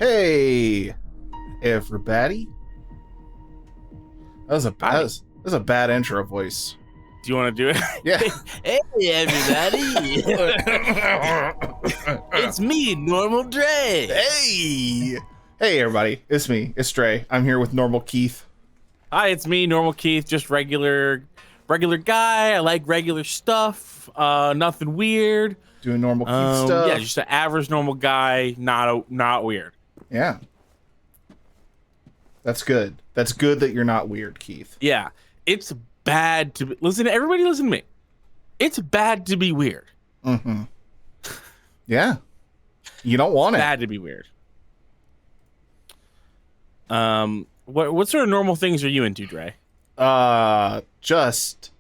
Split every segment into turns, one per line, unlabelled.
Hey, everybody. That was a bad intro voice.
Do you want to do it?
Yeah.
Hey, everybody. It's me, Normal Dre.
Hey, everybody. It's me. It's Dre. I'm here with Normal Keith.
Hi, it's me, Normal Keith. Just regular guy. I like regular stuff. Nothing weird.
Doing normal Keith stuff.
Yeah, just an average normal guy. Not weird.
Yeah. That's good. That's good that you're not weird, Keith.
Yeah, it's bad to listen to everybody. Listen to me. It's bad to be weird.
Mm-hmm. Yeah. You don't want it.
Bad to be weird. What sort of normal things are you into, Dre?
Just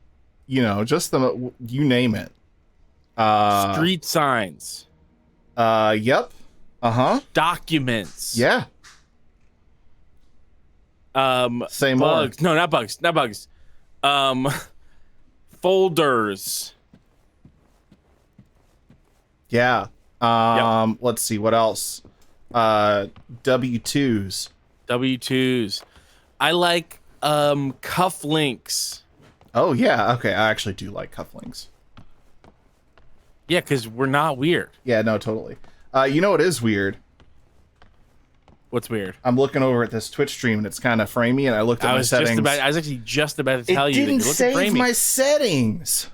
the you name it.
Street signs.
Yep.
Documents.
Yeah. Say more.
Bugs. No, not bugs. Folders.
Yeah.
Yep.
Let's see what else. W2s.
I like cufflinks.
Oh yeah, okay. I actually do like cufflinks.
Yeah, because we're not weird.
Yeah, no, totally. You know what is weird?
What's weird?
I'm looking over at this Twitch stream and it's kind of framey, and I looked at my settings.
I was actually just about to tell you that
didn't
you're looking
save
framey.
my settings.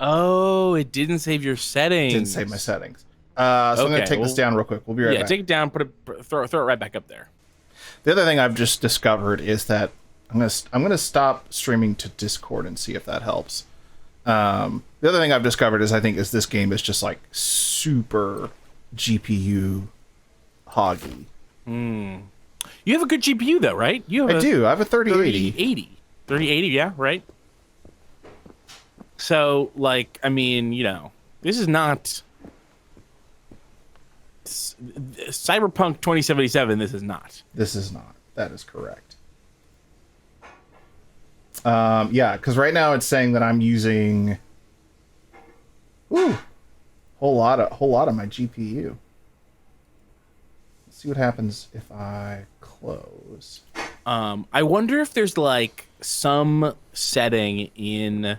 Oh, it didn't save your settings.
Didn't save my settings. So I'm gonna take this down real quick. We'll be right back.
Yeah, take it down. Throw it right back up there.
The other thing I've just discovered is that I'm gonna stop streaming to Discord and see if that helps. The other thing I've discovered is this game is just like super GPU hoggy.
You have a good GPU though, right?
I do. I have a 3080.
3080, yeah, right. So, like, I mean, this is not Cyberpunk 2077. This is not.
This is not. That is correct. Yeah, because right now it's saying that I'm using whole lot of my GPU. Let's see what happens if I close.
I wonder if there's like some setting in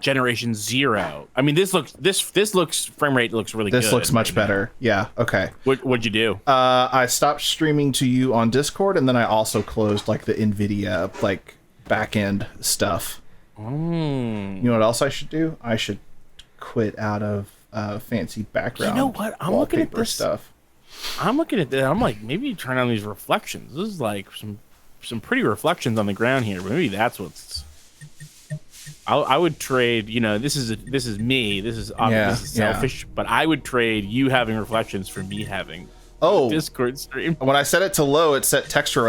generation 0. I mean, this looks frame rate looks really good.
This looks much better. Yeah. Okay.
What'd you do?
I stopped streaming to you on Discord, and then I also closed like the NVIDIA like backend stuff. You know what else I should do? I should quit out of fancy background.
You know what? I'm looking at this
stuff.
I'm looking at that. I'm like, maybe turn on these reflections. This is like some pretty reflections on the ground here. Maybe that's what's. I would trade. This is me. This is obvious. This is selfish, but I would trade you having reflections for me having. Discord stream.
When I set it to low, it set texture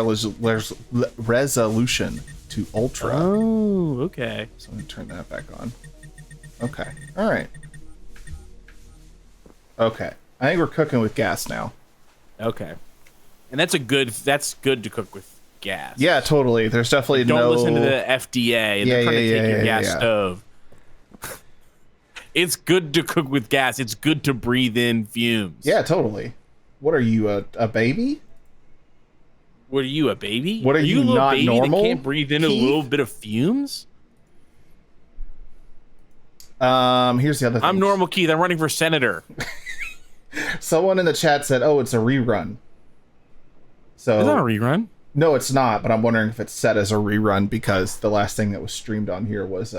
resolution to ultra.
Oh, okay.
So I'm gonna turn that back on. Okay. All right. Okay. I think we're cooking with gas now.
Okay. And that's good to cook with gas.
Yeah, totally. There's definitely
Don't listen to the FDA. They're trying to take your gas stove. It's good to cook with gas. It's good to breathe in fumes.
Yeah, totally. What are you, a baby?
What are you, a baby?
What are you,
a little
not
baby
normal?
That can't breathe in Keith? A little bit of fumes?
Here's the other thing.
I'm Normal Keith. I'm running for senator.
Someone in the chat said, "Oh, it's a rerun." So
it's not a rerun.
No, it's not. But I'm wondering if it's set as a rerun because the last thing that was streamed on here was.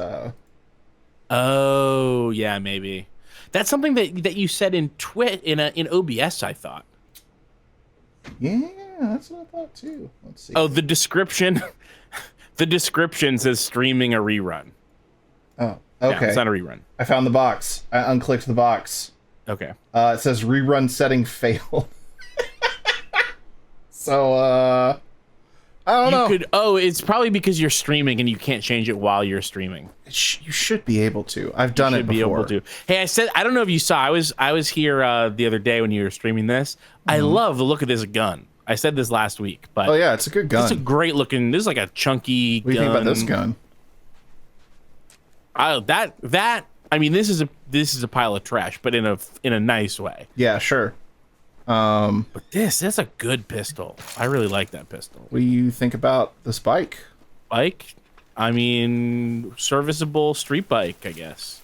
Oh yeah, maybe. That's something that you said in in OBS. I thought.
Yeah, that's what I thought too. Let's see.
Oh, the description. The description says streaming a rerun.
Oh, okay.
No, it's not a rerun.
I found the box. I unclicked the box.
Okay.
It says rerun setting failed. So, I don't know.
It's probably because you're streaming and you can't change it while you're streaming.
You should be able to. I've done it before.
Be able to. Hey, I don't know if you saw. I was here the other day when you were streaming this. Mm-hmm. I love the look of this gun. I said this last week, but
oh yeah, it's a good gun.
It's a great looking. This is like a chunky.
What do you think about this gun?
I mean, this is a pile of trash, but in a nice way.
Yeah, sure.
But that's a good pistol. I really like that pistol.
What do you think about this bike?
Bike? I mean, serviceable street bike, I guess.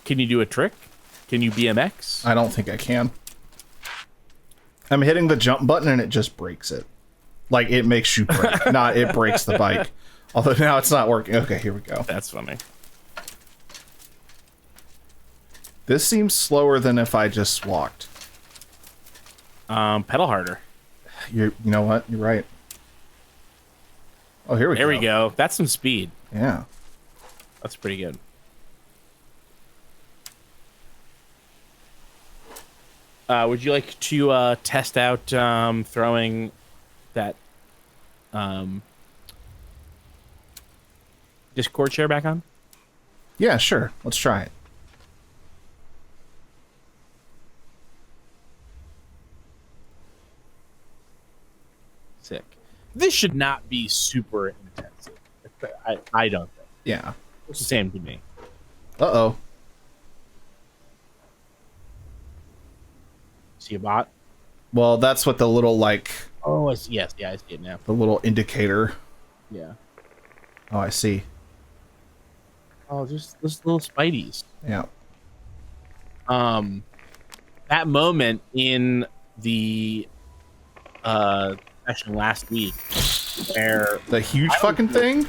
Can you do a trick? Can you BMX?
I don't think I can. I'm hitting the jump button and it just breaks it. Like, it makes you break. Not, it breaks the bike. Although now it's not working. Okay, here we go.
That's funny.
This seems slower than if I just walked.
Pedal harder.
You know what? You're right. Oh, here we go.
There we go. That's some speed.
Yeah.
That's pretty good. Would you like to test out throwing that Discord share back on?
Yeah, sure. Let's try it.
Sick. This should not be super intensive. I don't think.
Yeah.
It's the same to me.
Uh-oh.
See a bot?
Well, that's what the little, like...
Oh, I see. Yes. Yeah, I see it now.
The little indicator.
Yeah.
Oh, I see.
Oh, just those little spideys.
Yeah.
That moment in the session last week where
The huge fucking thing?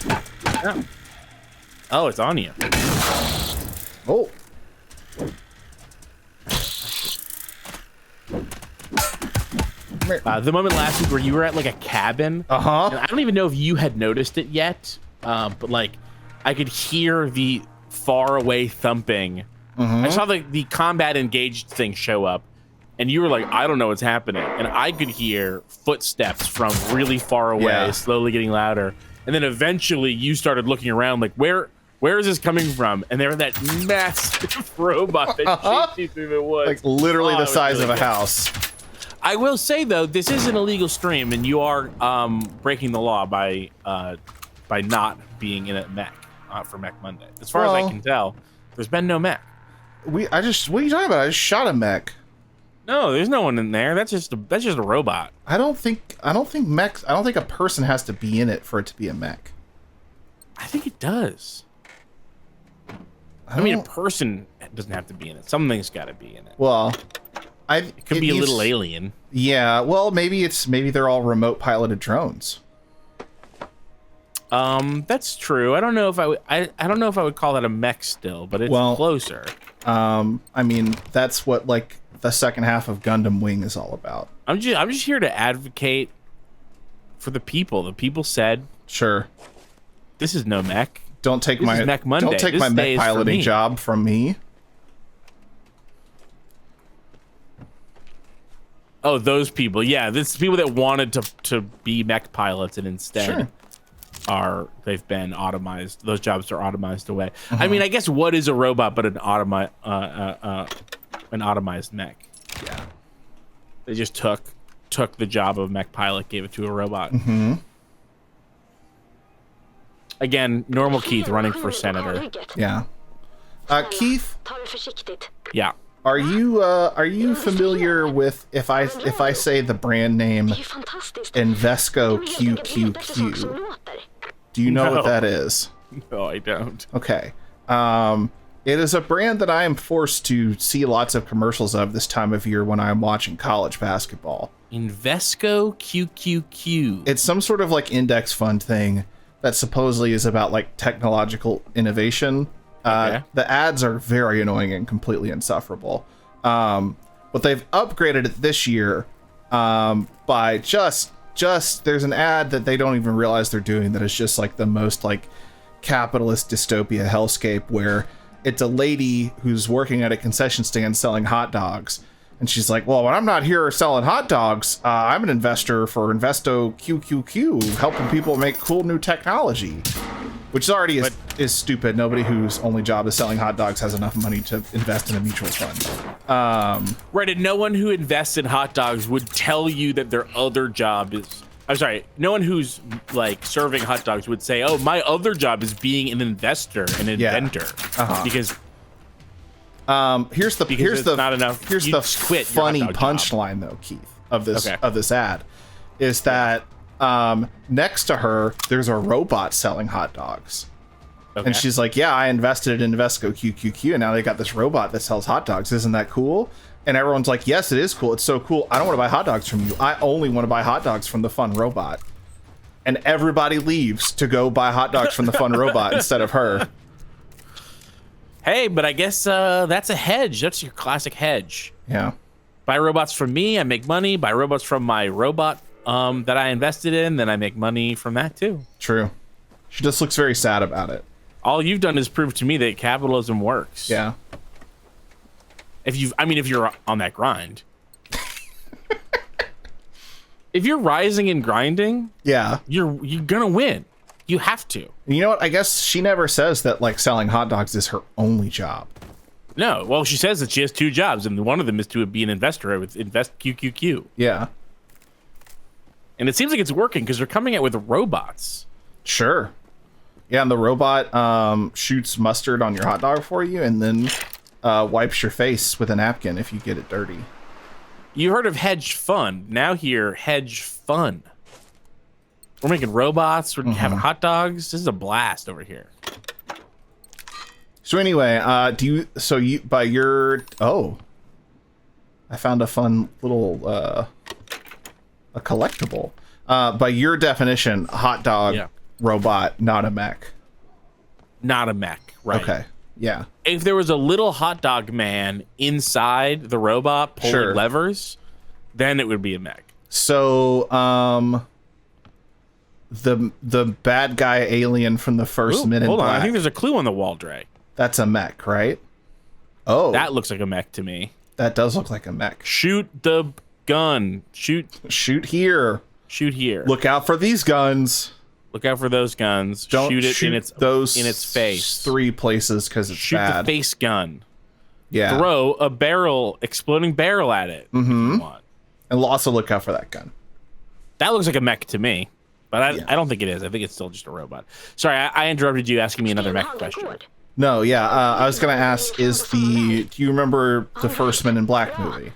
yeah. Oh, it's on you.
Oh.
The moment last week where you were at like a cabin.
Uh-huh.
And I don't even know if you had noticed it yet, but like I could hear the far away thumping. I saw the combat engaged thing show up, and you were like, I don't know what's happening. And I could hear footsteps from really far away, slowly getting louder. And then eventually you started looking around like, where is this coming from? And there was that massive robot that chased you through the woods.
Like literally the size
really
of a
good.
House.
I will say though, this is an illegal stream, and you are breaking the law by not being in a mech for Mech Monday. As far as I can tell, there's been no mech.
What are you talking about? I just shot a mech.
No, there's no one in there. That's just a robot.
I don't think mechs. I don't think a person has to be in it for it to be a mech.
I think it does. I mean, a person doesn't have to be in it. Something's got to be in it.
Well,
It could be a little alien.
Yeah. Well, maybe they're all remote piloted drones.
That's true. I don't know if I don't know if I would call that a mech still, but it's closer.
I mean, that's what like the second half of Gundam Wing is all about.
I'm just here to advocate for the people. The people said,
Sure.
This is no mech.
Don't take
This
my
is Mech Monday.
don't take
This
my
day
mech
is for
piloting
me.
job from me.
Oh, those people. Yeah, this people that wanted to be mech pilots and instead they've been automized. Those jobs are automized away. I mean, I guess what is a robot but an automized mech?
Yeah.
They just took the job of mech pilot, gave it to a robot. Again, normal Keith running for senator.
Yeah. Keith,
Yeah.
are you familiar with if I say the brand name Invesco QQQ? Do you know what that is?
No, I don't.
Okay. It is a brand that I am forced to see lots of commercials of this time of year when I'm watching college basketball.
Invesco QQQ.
It's some sort of like index fund thing that supposedly is about like technological innovation.
Okay.
The ads are very annoying and completely insufferable. But they've upgraded it this year by just there's an ad that they don't even realize they're doing that is just like the most like capitalist dystopia hellscape, where it's a lady who's working at a concession stand selling hot dogs. And she's like, well, when I'm not here selling hot dogs, I'm an investor for Investo QQQ, helping people make cool new technology. Which already is stupid. Nobody whose only job is selling hot dogs has enough money to invest in a mutual fund.
Right, and no one who invests in hot dogs would tell you that their other job is... I'm sorry, no one who's like serving hot dogs would say, oh, my other job is being an investor, an inventor. Because
Here's the
not enough.
Here's
You
the
just quit your
funny
hot dog job.
punchline though, Keith, of this
Okay.
ad, is that next to her there's a robot selling hot dogs.
Okay.
And she's like, yeah, I invested in Invesco QQQ, and now they got this robot that sells hot dogs. Isn't that cool? And everyone's like, yes, it is cool. It's so cool. I don't want to buy hot dogs from you. I only want to buy hot dogs from the fun robot. And everybody leaves to go buy hot dogs from the fun robot instead of her.
Hey, but I guess that's a hedge. That's your classic hedge.
Yeah.
Buy robots from me, I make money. Buy robots from my robot that I invested in, then I make money from that too.
True. She just looks very sad about it.
All you've done is prove to me that capitalism works.
Yeah.
If you're on that grind. If you're rising and grinding,
Yeah.
you're gonna win. You have to.
You know what? I guess she never says that like selling hot dogs is her only job.
No, well, she says that she has 2 jobs, and one of them is to be an investor with Invest QQQ.
Yeah.
And it seems like it's working because they're coming out with robots.
Sure. Yeah, and the robot shoots mustard on your hot dog for you and then wipes your face with a napkin if you get it dirty.
You heard of hedge fund. Now here, hedge fun. We're making robots. We're having hot dogs. This is a blast over here.
So anyway, I found a fun little a collectible. By your definition, hot dog robot, not a mech.
Not a mech, right?
Okay. Yeah.
If there was a little hot dog man inside the robot pulling levers, then it would be a mech.
So, the bad guy alien from the first Men in
Hold on,
Black.
I think there's a clue on the wall, Dre.
That's a mech, right? Oh,
That looks like a mech to me.
that does look like a mech.
Shoot the gun. Shoot
here.
here.
Look out for these guns.
Look out for those guns.
Don't
shoot it
shoot
in its face.
3 places because it's
Shoot
bad.
the face gun.
Yeah.
Throw a exploding barrel at it. Mm-hmm.
And also look out for that gun.
That looks like a mech to me, but I don't think it is. I think it's still just a robot. Sorry, I interrupted you asking me another mech question.
No, yeah. I was gonna ask: do you remember the first Men in Black movie?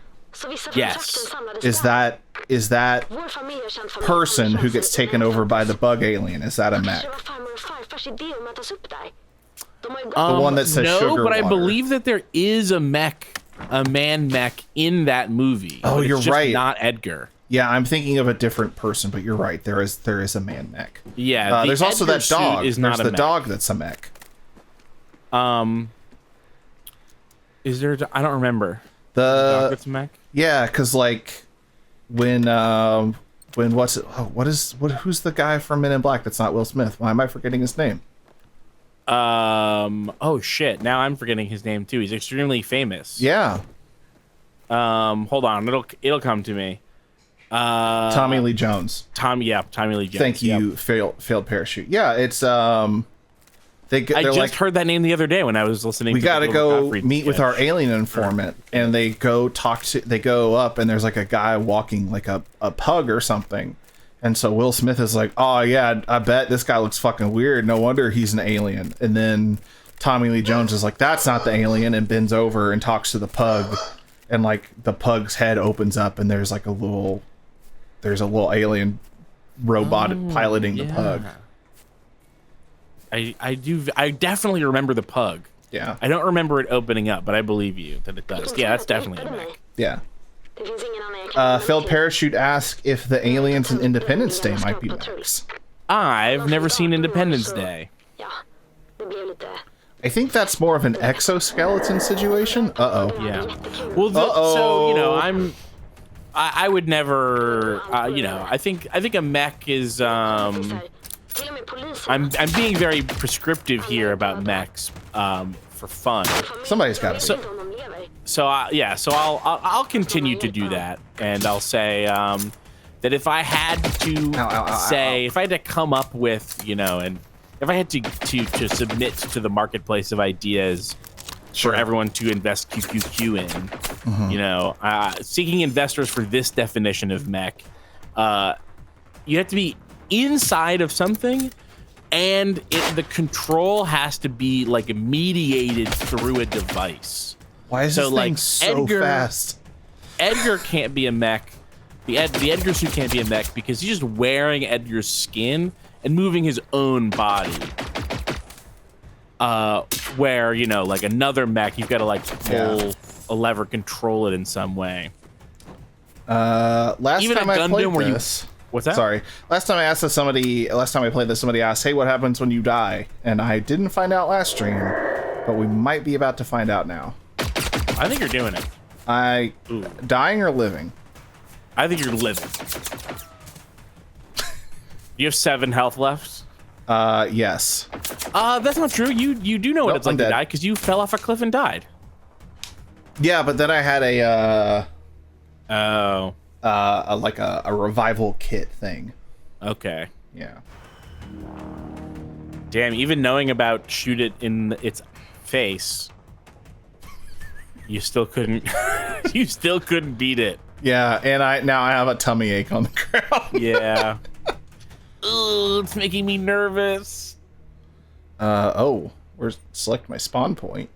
Yes.
Is that person who gets taken over by the bug alien? Is that a mech? The one that says
no,
sugar
but I
water.
believe that there is a man mech in that movie.
Oh,
but
you're
it's just
right.
Not Edgar.
Yeah, I'm thinking of a different person, but you're right. There is a man mech.
Yeah.
There's also
Edgar
that dog.
suit is not
There's
a
the
mech.
dog that's a mech.
Is there? I don't remember. Dog that's a mech.
Yeah, because like when what's it? Who's the guy from Men in Black that's not Will Smith? Why am I forgetting his name?
Oh shit! Now I'm forgetting his name too. He's extremely famous.
Yeah,
Hold on. It'll come to me.
Tommy Lee Jones.
Tommy Lee Jones.
Thank you.
Yep.
Failed parachute. Yeah, it's
I
they're
just
like,
heard that name the other day when I was listening.
we
to
gotta
the
go
Gottfried
meet with
sketch.
our alien informant, and they go up, and there's like a guy walking like a pug or something, and so Will Smith is like, oh yeah, I bet this guy looks fucking weird. No wonder he's an alien. And then Tommy Lee Jones is like, that's not the alien, and bends over and talks to the pug, and like the pug's head opens up, and there's a little alien robot piloting the pug.
I definitely remember the pug.
Yeah.
I don't remember it opening up, but I believe you that it does. Yeah, that's definitely a mech.
Yeah. Failed Parachute asks if the aliens in Independence Day might be mechs.
I've never seen Independence Day.
I think that's more of an exoskeleton situation. Uh-oh.
Yeah. Well, so I would never. I think a mech is. I'm being very prescriptive here about mechs for fun.
Somebody's got to.
So I'll continue to do that, and I'll say that if I had to if I had to come up with, and if I had to submit to the marketplace of ideas for everyone to invest QQQ in, seeking investors for this definition of mech, you have to be inside of something, and the control has to be like mediated through a device.
Why is
So,
this
like,
thing so fast?
Edgar can't be a mech. The Edgar suit can't be a mech because he's just wearing Edgar's skin and moving his own body. Where, you know, like another mech, you've got to like pull a lever, control it in some way.
Last
Even
time
a
I played
Gundam where
this,
what's that?
Sorry. Last time I played this, somebody asked, "Hey, what happens when you die?" And I didn't find out last stream, but we might be about to find out now.
I think you're doing it.
Dying or living?
I think you're living. You have 7 health left.
Yes.
That's not true. You do know what it's like to
dead.
die because you fell off a cliff and died.
Yeah, but then I had a revival kit thing.
Okay.
Yeah.
Damn, even knowing about shoot it in its face, you still couldn't you still couldn't beat it.
Yeah, and now I have a tummy ache on the ground.
Yeah. Ooh, it's making me nervous.
Select my spawn point.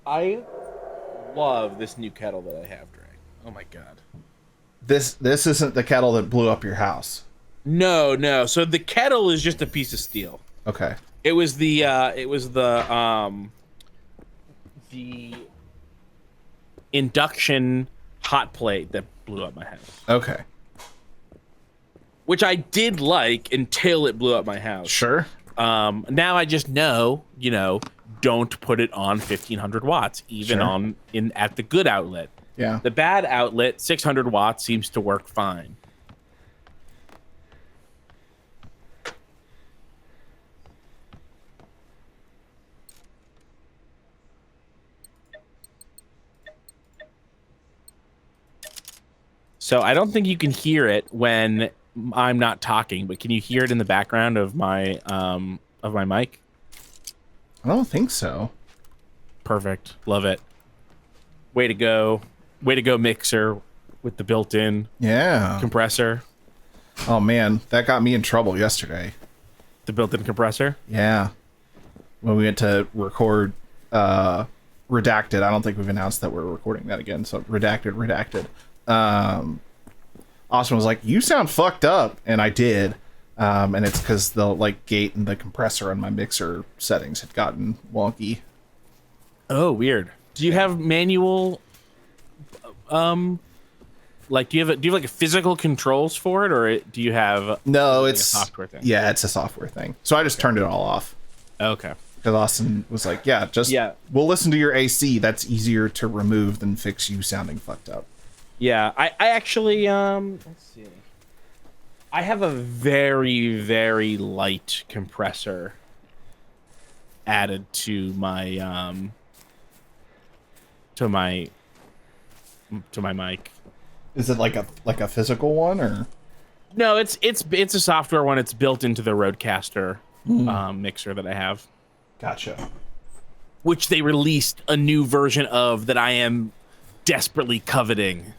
I love this new kettle that I have, Drake. Oh my god.
This isn't the kettle that blew up your house.
No. So the kettle is just a piece of steel.
Okay.
It was the induction hot plate that blew up my house.
Okay.
Which I did like until it blew up my house.
Sure.
Now I just know, don't put it on 1500 watts, even
Sure.
at the good outlet.
Yeah.
The bad outlet, 600 watts, seems to work fine. So I don't think you can hear it when I'm not talking, but can you hear it in the background of my mic?
I don't think so.
Perfect. Love it. Way to go. Way to go, mixer with the built-in compressor.
Oh man, that got me in trouble yesterday.
The built-in compressor?
Yeah. When we went to record Redacted, I don't think we've announced that we're recording that again. So Redacted. Austin was like, "You sound fucked up," and I did. And it's because the gate and the compressor on my mixer settings had gotten wonky.
Oh, weird. Do you have manual? Do you have like a physical controls for it, or do you have?
No,
like
it's
a software thing.
Yeah, it's a software thing. So I just turned it all off.
Okay.
Because Austin was like, we'll listen to your AC. That's easier to remove than fix you sounding fucked up.
Yeah, I actually let's see. I have a very, very light compressor added to my mic.
Is it like a physical one or?
No, it's a software one. It's built into the Rodecaster mixer that I have.
Gotcha.
Which they released a new version of that I am desperately coveting.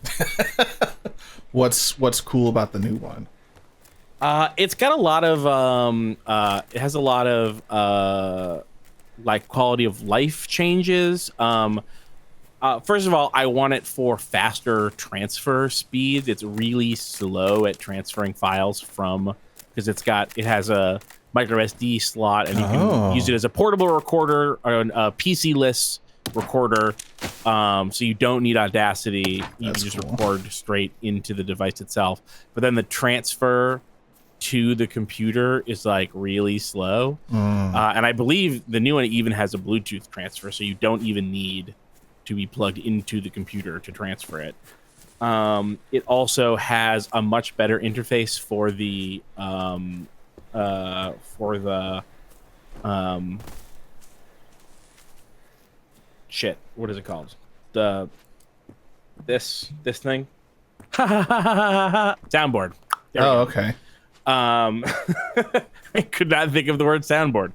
What's cool about the new one?
It's got a lot of it has a lot of like quality of life changes. First of all, I want it for faster transfer speeds. It's really slow at transferring files because it has a micro SD slot, and you can use it as a portable recorder or a PC-less recorder. So you don't need Audacity. You can just record straight into the device itself. But then the transfer to the computer is like really slow. And I believe the new one even has a Bluetooth transfer, so you don't even need to be plugged into the computer to transfer it. It also has a much better interface for the shit. What is it called? This thing. Soundboard.
Okay.
I could not think of the word soundboard.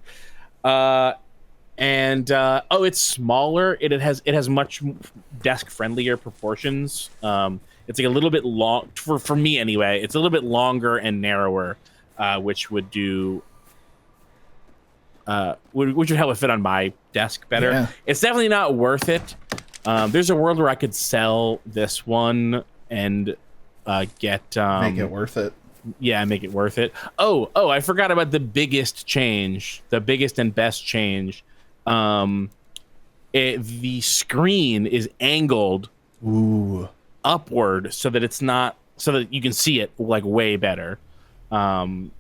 It's smaller. It has much desk friendlier proportions. It's like a little bit long for me anyway. It's a little bit longer and narrower, which would do which would help it fit on my desk better.
Yeah.
It's definitely not worth it. There's a world where I could sell this one and get
Make it worth it.
Yeah, make it worth it. Oh, I forgot about the biggest change, the biggest and best change. The screen is angled upward so that it's not, so that you can see it like way better. The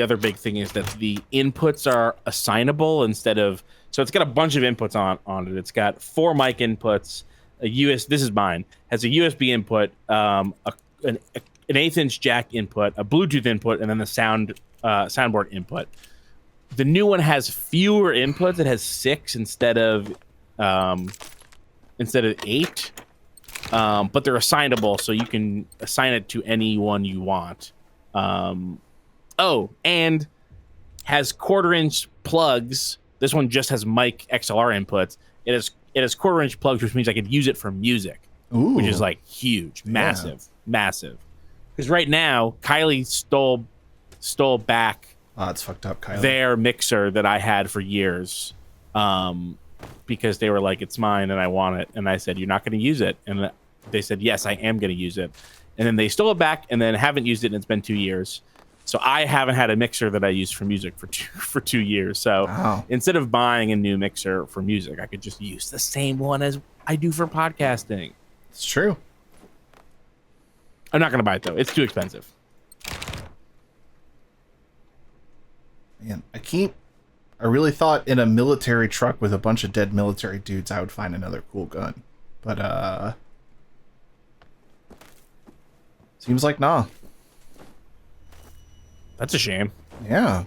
other big thing is that the inputs are assignable instead of, so it's got a bunch of inputs on it. It's got 4 mic inputs, this is mine, has a USB input, an 1/8-inch jack input, a Bluetooth input, and then the soundboard input. The new one has fewer inputs. It has 6 instead of 8. But they're assignable, so you can assign it to any one you want. And has 1/4-inch plugs. This one just has mic XLR inputs. It has 1/4-inch plugs, which means I could use it for music, which is like huge, massive. Because right now, Kylie stole back.
Oh, it's fucked up, Kylie.
Their mixer that I had for years, because they were like, "It's mine and I want it," and I said, "You're not going to use it," and they said, "Yes, I am going to use it," and then they stole it back and then haven't used it, and it's been 2 years. So I haven't had a mixer that I use for music for 2 years. So instead of buying a new mixer for music, I could just use the same one as I do for podcasting.
It's true.
I'm not going to buy it, though. It's too expensive.
Man, I really thought in a military truck with a bunch of dead military dudes, I would find another cool gun. But, seems like nah.
That's a shame.
Yeah.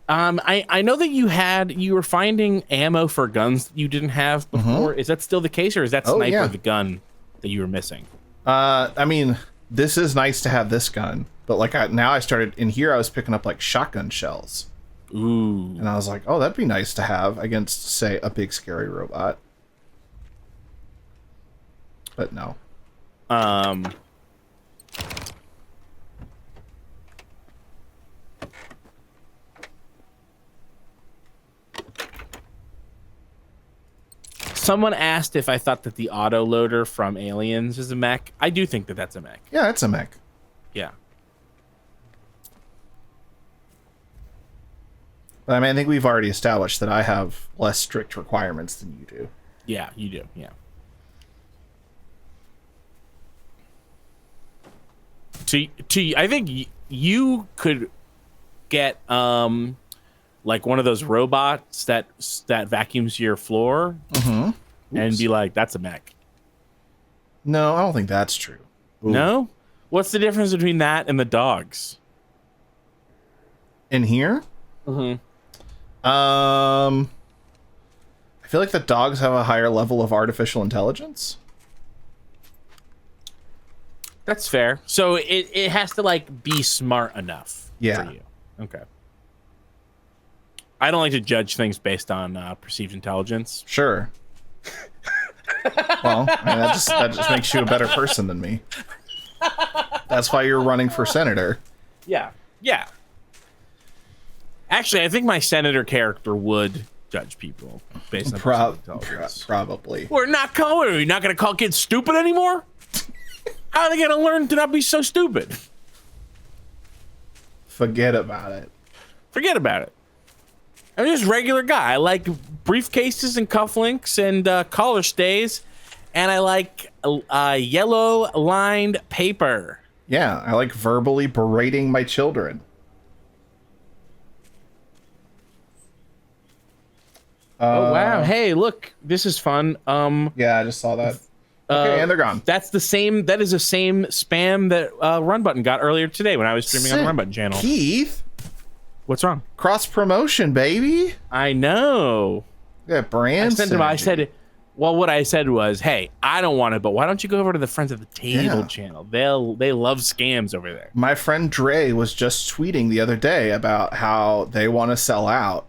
I know that you were finding ammo for guns that you didn't have before. Is that still the case, or is that sniper the gun that you were missing?
I mean, this is nice to have this gun, but like now I started in here, I was picking up like shotgun shells.
Ooh.
And I was like, oh, that'd be nice to have against, say, a big scary robot. But no.
Someone asked if I thought that the autoloader from Aliens is a mech. I do think that that's a mech.
Yeah, it's a mech.
Yeah.
But I mean, I think we've already established that I have less strict requirements than you do.
Yeah, you do. Yeah. I think you could get like one of those robots that vacuums your floor and be like, that's a mech.
No, I don't think that's true. Ooh.
No? What's the difference between that and the dogs?
In here? I feel like the dogs have a higher level of artificial intelligence.
That's fair. So it has to like be smart enough for you. Okay. I don't like to judge things based on perceived intelligence.
Sure. Well, I mean, that just makes you a better person than me. That's why you're running for senator.
Yeah. Yeah. Actually, I think my senator character would judge people based on perceived intelligence.
Probably.
We're not going to call kids stupid anymore? How are they going to learn to not be so stupid?
Forget about it.
Forget about it. I'm just a regular guy. I like briefcases and cufflinks and collar stays, and I like yellow lined paper.
Yeah, I like verbally berating my children.
Oh wow! Hey, look, this is fun.
Yeah, I just saw that. Okay, and they're gone.
That's the same. That is the same spam that Run Button got earlier today when I was streaming on the Run Button channel.
Keith,
what's wrong?
Cross promotion, baby.
I know.
Yeah, brand.
I sent him. I said, well, what I said was, hey, I don't want it, but why don't you go over to the Friends at the Table channel? They love scams over there.
My friend Dre was just tweeting the other day about how they want to sell out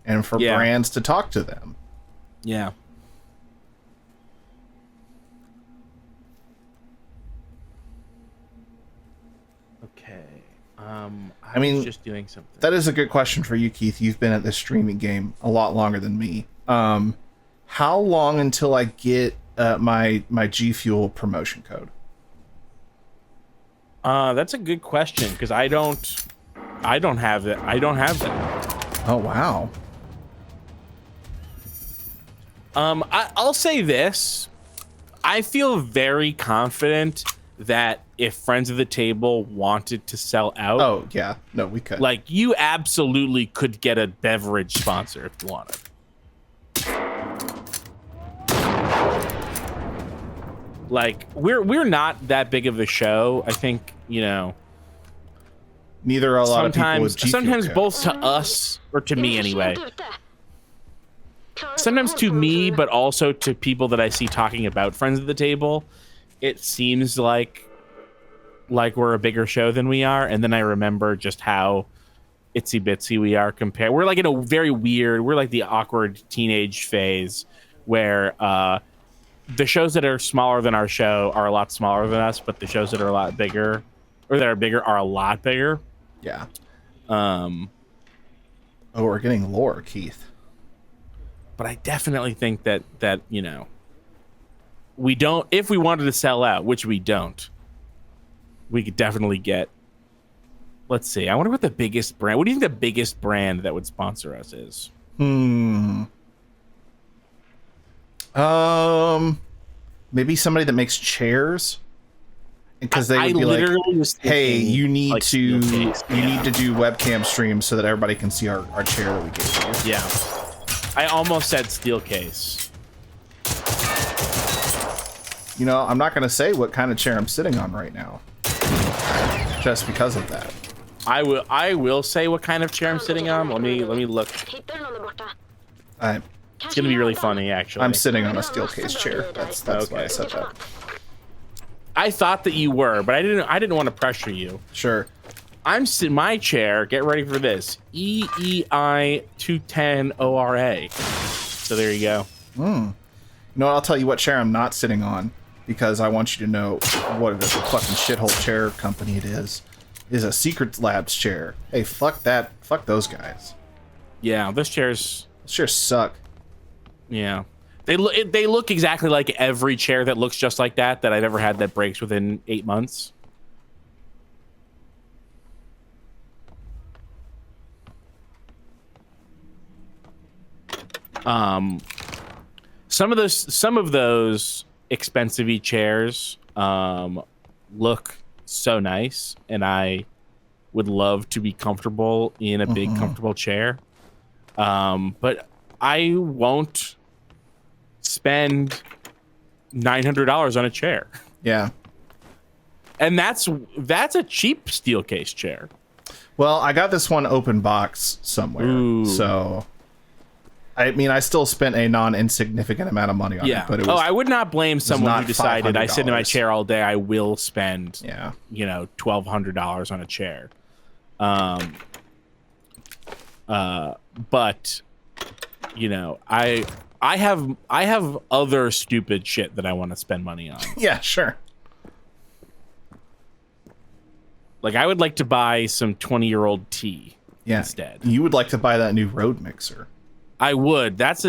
and for brands to talk to them.
Yeah. I
mean,
was just doing something.
That is a good question for you, Keith. You've been at this streaming game a lot longer than me. How long until I get my G Fuel promotion code?
That's a good question because I don't have it. I don't have that.
Oh wow.
I'll say this. I feel very confident that if Friends of the Table wanted to sell out,
oh yeah, no, we could.
like you absolutely could get a beverage sponsor if you wanted. Like we're not that big of a show. I think, you know,
neither are a lot of people with G Fuel
sometimes
code.
both to us or to me anyway. Sometimes to me, but also to people that I see talking about Friends of the Table, it seems like we're a bigger show than we are, and then I remember just how itsy bitsy we are compared. We're like in a very weird, we're like the awkward teenage phase where the shows that are smaller than our show are a lot smaller than us, but the shows that are a lot bigger or that are bigger are a lot bigger.
Yeah. Oh, we're getting lore, Keith.
But I definitely think that you know, we don't, if we wanted to sell out, which we don't, we could definitely get, let's see, I wonder what the biggest brand, what do you think the biggest brand that would sponsor us is?
Maybe somebody that makes chairs, because they would be like, hey, you need
like
to
you need
to do webcam streams so that everybody can see our chair that we gave you.
Yeah. I almost said Steelcase.
You know, I'm not going to say what kind of chair I'm sitting on right now, just because of that.
I will say what kind of chair I'm sitting on. Let me look. It's gonna be really funny, actually.
I'm sitting on a Steelcase chair. That's
Okay.
why I said that.
I thought that you were, but I didn't want to pressure you.
Sure.
I'm sitting my chair. Get ready for this. EEI 210 ORA. So there you go.
You know, I'll tell you what chair I'm not sitting on, because I want you to know what a fucking shithole chair company it is. It is a Secret Labs chair. Hey, fuck that. Fuck those guys.
Yeah, those chairs.
Those chairs suck.
Yeah, they look exactly like every chair that looks just like that I've ever had that breaks within 8 months. Some of those expensive chairs look so nice, and I would love to be comfortable in a big comfortable chair, but I won't spend $900 on a chair.
Yeah.
And that's a cheap Steelcase chair.
Well, I got this one open box somewhere.
Ooh.
So I mean, I still spent a non-insignificant amount of money on it, but it was,
I would not blame someone
not
who decided I sit in my
$500.
chair all day, I will spend
yeah.
$1,200 on a chair. But you know, I have other stupid shit that I want to spend money on.
Yeah, sure.
Like I would like to buy some 20-year-old tea instead.
You would like to buy that new road mixer.
I would. That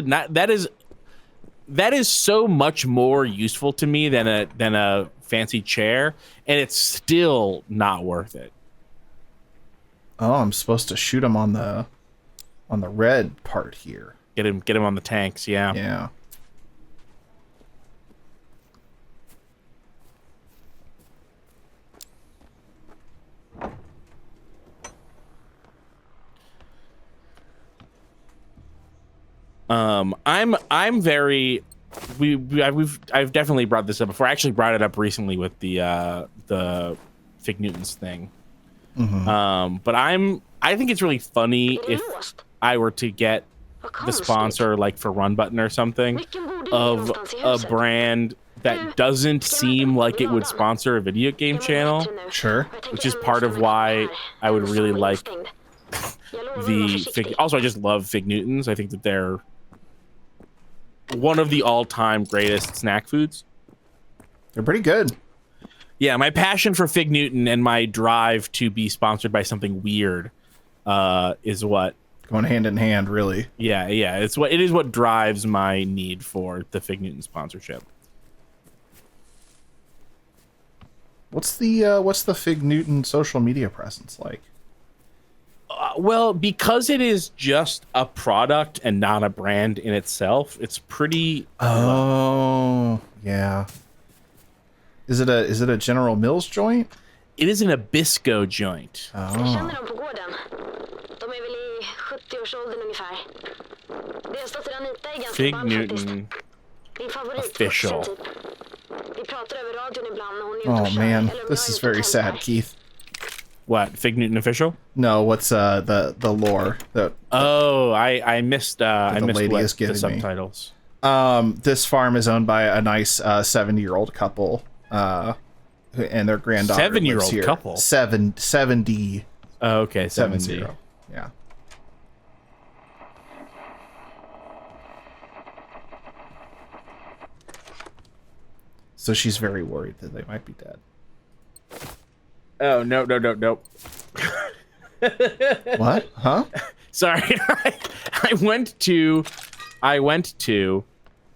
is so much more useful to me than a fancy chair, and it's still not worth it.
Oh, I'm supposed to shoot him on the red part here.
Get him on the tanks, yeah.
Yeah.
I'm very I've definitely brought this up before. I actually brought it up recently with the Fig Newtons thing. But I think it's really funny if I were to get the sponsor, like for Run Button or something, of a brand that doesn't seem like it would sponsor a video game channel.
Sure.
Which is part of why I would really like the Fig. Also, I just love Fig Newtons. I think that they're one of the all-time greatest snack foods.
They're pretty good.
Yeah, my passion for Fig Newton and my drive to be sponsored by something weird is what.
Going hand in hand, really.
Yeah, it is what drives my need for the Fig Newton sponsorship.
What's the Fig Newton social media presence like?
Well, because it is just a product and not a brand in itself, it's pretty.
Oh, yeah. Is it a General Mills joint?
It is an Nabisco joint.
Oh.
Fig Newton official.
Oh man, this is very sad, Keith.
What, Fig Newton official?
No, what's the lore that?
Oh, I missed I missed
lady is
the
giving me.
subtitles.
This farm is owned by a nice 70-year-old couple, and their granddaughter.
7-year-old
lives here.
couple?
70.
Oh, okay, 70.
Yeah. So she's very worried that they might be dead.
Oh, no.
What? Huh?
Sorry. I went to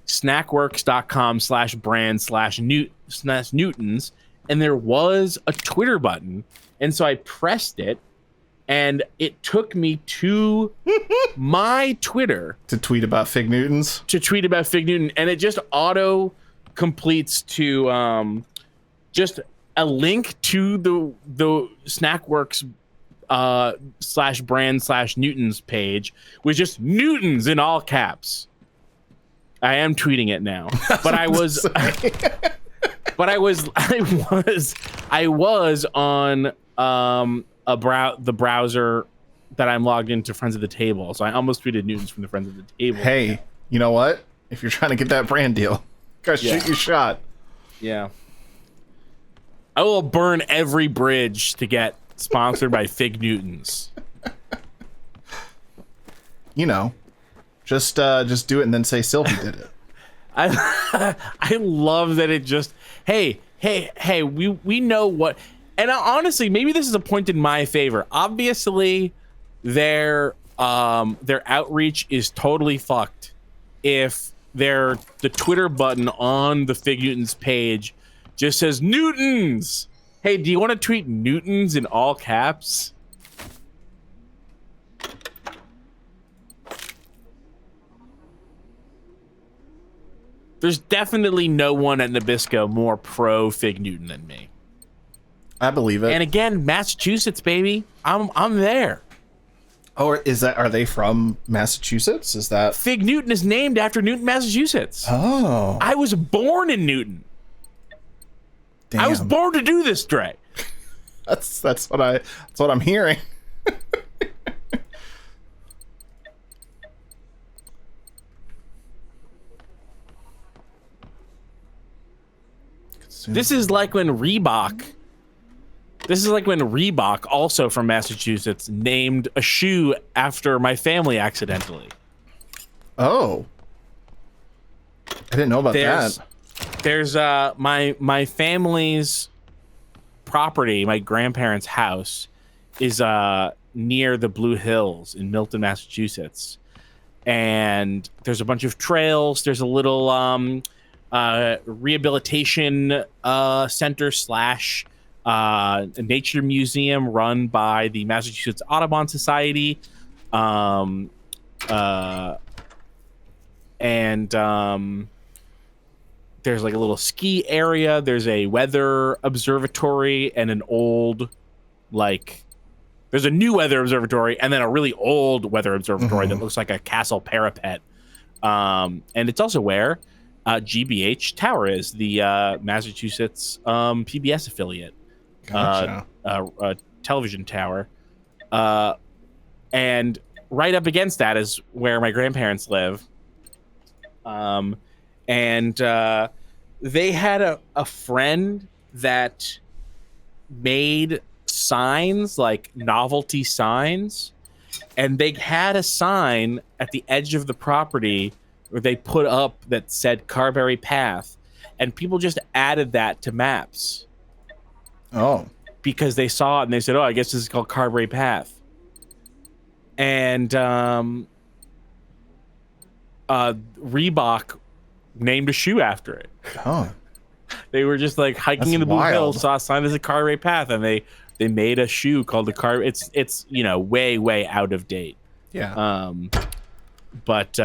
snackworks.com/brand/Newtons, and there was a Twitter button, and so I pressed it, and it took me to my Twitter
To tweet about Fig Newtons?
to tweet about Fig Newton, and it just auto completes to just a link to the Snackworks /brand/Newtons page with just Newtons in all caps. I am tweeting it now, but I was on the browser that I'm logged into Friends of the Table, so I almost tweeted Newtons from the Friends of the Table.
Hey, you know what? If you're trying to get that brand deal, gotta shoot your shot.
Yeah. I will burn every bridge to get sponsored by Fig Newtons.
You know, just do it and then say Sylvie did it.
I love that it just hey, we know what, and honestly, maybe this is a point in my favor. Obviously, their outreach is totally fucked if the Twitter button on the Fig Newtons page just says Newtons. Hey, do you want to tweet Newtons in all caps? There's definitely no one at Nabisco more pro Fig Newton than me.
I believe it.
And again, Massachusetts, baby. I'm there.
Oh, are they from Massachusetts? Is that
Fig Newton is named after Newton, Massachusetts.
Oh.
I was born in Newton.
Damn.
I was born to do this, Dre.
That's what I'm hearing.
This is like when Reebok, also from Massachusetts, named a shoe after my family accidentally.
Oh. I didn't know about that.
There's my family's property, my grandparents' house is near the Blue Hills in Milton, Massachusetts. And there's a bunch of trails. There's a little rehabilitation center / nature museum run by the Massachusetts Audubon Society. There's like a little ski area. There's a weather observatory and there's a new weather observatory and then a really old weather observatory that looks like a castle parapet. And it's also where GBH Tower is, the Massachusetts PBS affiliate.
Gotcha.
Television tower. And right up against that is where my grandparents live. They had a friend that made signs, like novelty signs, and they had a sign at the edge of the property where they put up that said Carberry Path, and people just added that to maps.
Oh.
because they saw it and they said, "Oh, I guess this is called Carberry Path." And Reebok named a shoe after it.
Oh.
They were just like hiking
That's
in the Blue
wild.
Hills, saw a sign as a Carberry Path, and they made a shoe called the Car. It's way out of date.
Yeah.
But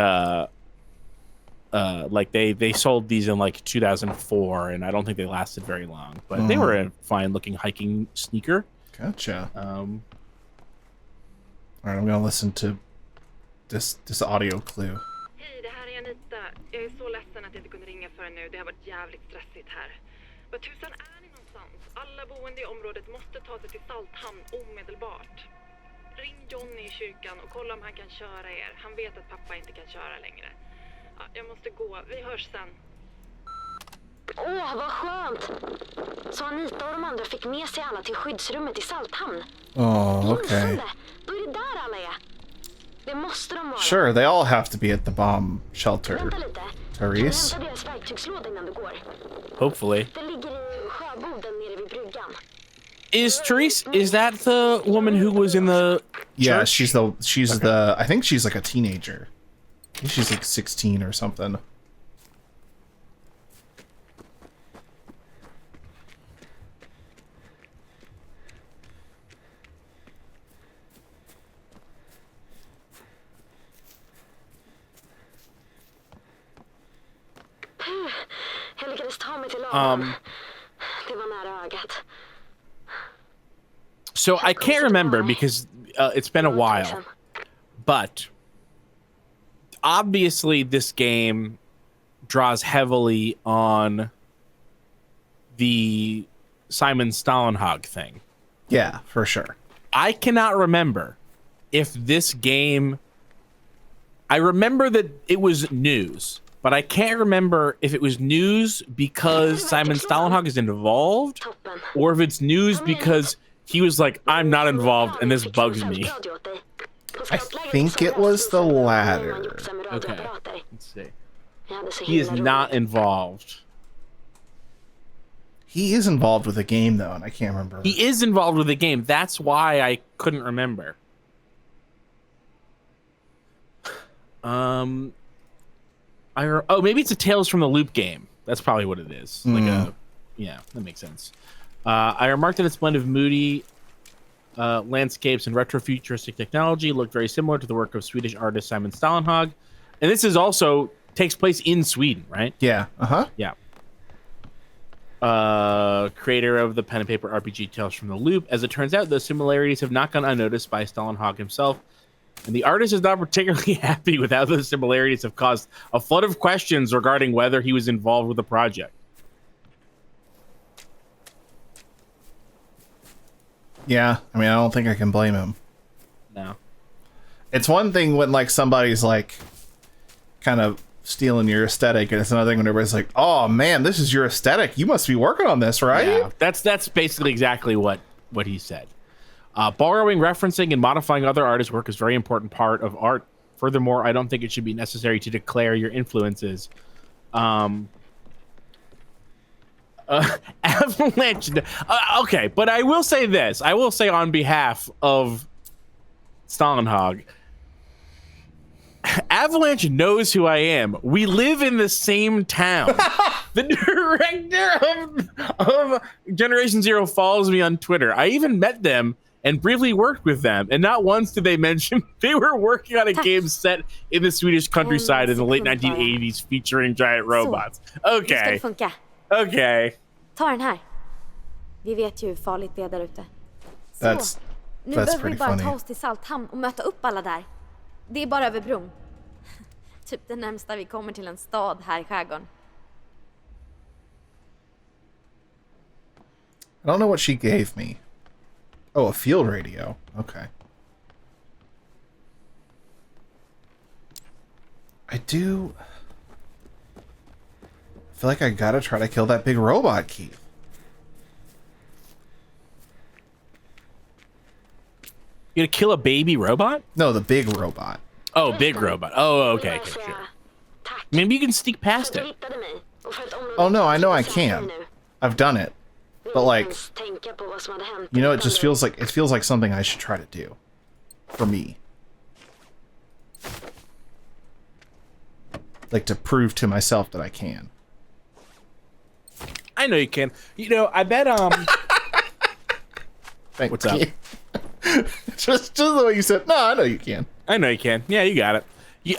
like they sold these in like 2004, and I don't think they lasted very long. But they were a fine looking hiking sneaker.
Gotcha. All right, I'm gonna listen to this audio clue.
Hej, det här är Anita. Jag är så ledsen att jag inte kunde ringa förrän nu. Det har varit jävligt stressigt här. Vad tusan är ni någonstans? Alla boende i området måste ta sig till Salthamn omedelbart. Ring Johnny i kyrkan och kolla om han kan köra er. Han vet att pappa inte kan köra längre. Ja, jag måste gå. Vi hörs sen.
Åh, vad skönt! Så Anita och de andra fick med sig alla till skyddsrummet i Salthamn.
Oh, okay.
Lysande. Då är det där alla är. Det måste de vara.
Sure, they all have to be at the bomb shelter.
Vänta lite.
Therese?
Kan du hämta deras verktygslåda innan du går?
Hopefully.
Det ligger i sjöboden nere vid bryggan.
Is Therese? Is that the woman who was in the?
Yeah,
church?
she's the. I think she's like a teenager. I think she's like 16 or something.
Jag lyckades ta mig till ladan. Det var nära ögat.
So I can't remember because it's been a while, but obviously this game draws heavily on the Simon Stålenhag thing.
Yeah, for sure.
I cannot remember if this game. I remember that it was news, but I can't remember if it was news because Simon Stålenhag is involved, or if it's news because he was like, "I'm not involved, and this bugs me."
I think it was the latter.
Okay, let's see. He is not involved.
He is involved with the game though, and I can't remember.
He is involved with the game. That's why I couldn't remember. Maybe it's a Tales from the Loop game. That's probably what it is. Yeah, that makes sense. I remarked that its blend of moody landscapes and retro-futuristic technology looked very similar to the work of Swedish artist Simon Stålenhag. And this is also takes place in Sweden, right?
Yeah.
Yeah. Creator of the pen and paper RPG Tales from the Loop. As it turns out, those similarities have not gone unnoticed by Stålenhag himself. And the artist is not particularly happy with how those similarities have caused a flood of questions regarding whether he was involved with the project.
Yeah, I mean, I don't think I can blame him.
No.
It's one thing when like somebody's like kind of stealing your aesthetic, and it's another thing when everybody's like, "Oh man, this is your aesthetic. You must be working on this, right?"
Yeah, that's basically exactly what he said. Borrowing, referencing, and modifying other artists' work is a very important part of art. Furthermore, I don't think it should be necessary to declare your influences. Avalanche. Okay, but I will say this. I will say on behalf of Stålenhag, Avalanche knows who I am. We live in the same town. The director of Generation Zero follows me on Twitter. I even met them and briefly worked with them, and not once did they mention they were working on a game set in the Swedish countryside in the late 1980s featuring giant robots. Okay. Okay.
Ta den här. Vi vet ju hur farligt det är där ute.
That's
Nu behöver vi
pretty
bara
funny.
ta oss till Salthamn och möta upp alla där. Det är bara över bron. Typ det närmsta vi kommer till en stad här i skärgården.
I don't know what she gave me. Oh, a field radio. Okay. I feel like I gotta try to kill that big robot, Keith.
You gonna kill a baby robot?
No, the big robot.
Oh, big robot. Oh, okay, sure. Maybe you can sneak past it.
Oh no, I know I can. I've done it. But like, you know, it just feels like something I should try to do for me. Like to prove to myself that I can.
I know you can. You know, I bet What's up?
just the way you said. No, I know you can.
I know you can. Yeah, you got it.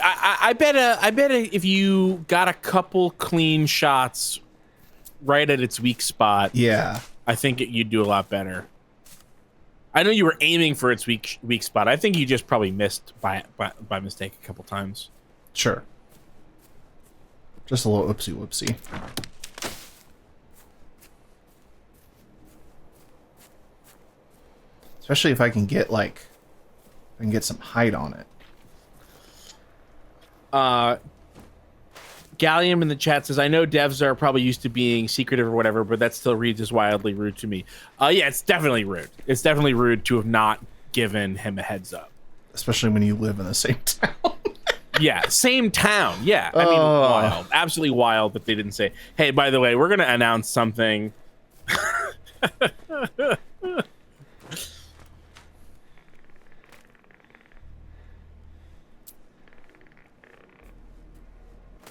I bet if you got a couple clean shots right at its weak spot,
Yeah.
I think you'd do a lot better. I know you were aiming for its weak spot. I think you just probably missed by mistake a couple times.
Sure. Just a little oopsie whoopsie. Especially if I can get some height on it.
Gallium in the chat says, I know devs are probably used to being secretive or whatever, but that still reads as wildly rude to me. Yeah, it's definitely rude. It's definitely rude to have not given him a heads up.
Especially when you live in the same town.
Yeah, same town. Yeah, I mean, wild. Absolutely wild that they didn't say, hey, by the way, we're going to announce something.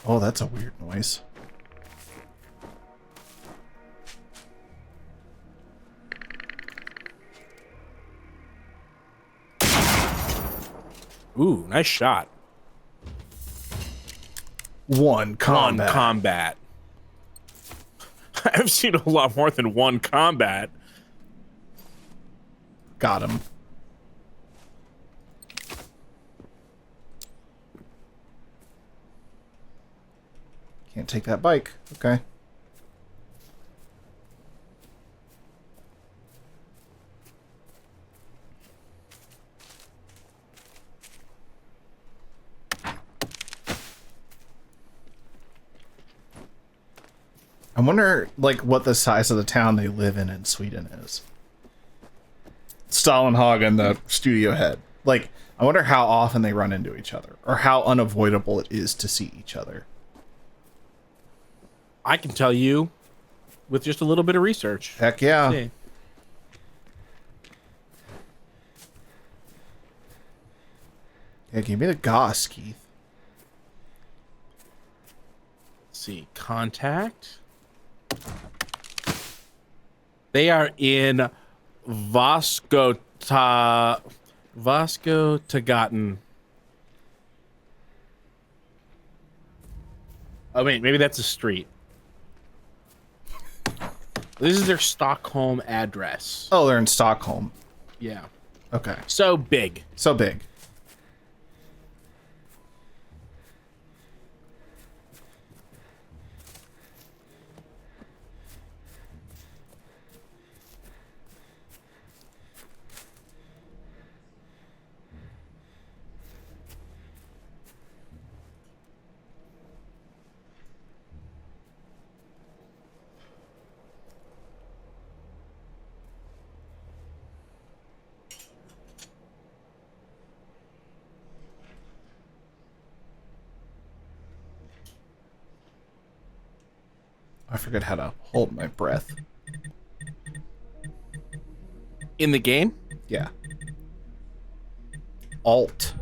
Oh, that's a weird noise.
Ooh, nice shot.
One combat.
I've seen a lot more than one combat.
Got him. Can't take that bike. Okay. I wonder, like, what the size of the town they live in Sweden is. Stalenhag and the studio head. Like, I wonder how often they run into each other, or how unavoidable it is to see each other.
I can tell you with just a little bit of research.
Heck yeah.
See.
Yeah, give me the goss, Keith.
Let's see. Contact. They are in Vasco-Tagaten. Oh, wait. Maybe that's a street. This is their Stockholm address.
Oh, they're in Stockholm.
Yeah.
Okay.
So big.
So big. I forget how to hold my breath.
In the game?
Yeah. Alt.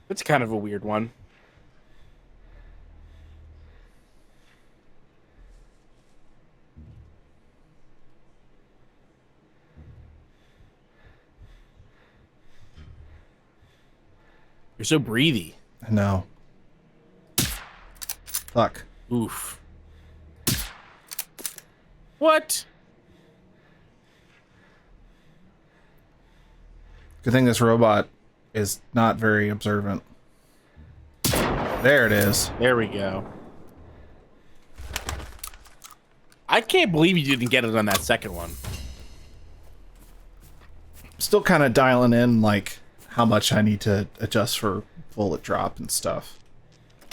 That's kind of a weird one. You're so breathy.
I know. Fuck.
Oof. What?
Good thing this robot is not very observant. There it is.
There we go. I can't believe you didn't get it on that second one.
Still kind of dialing in, like, how much I need to adjust for bullet drop and stuff.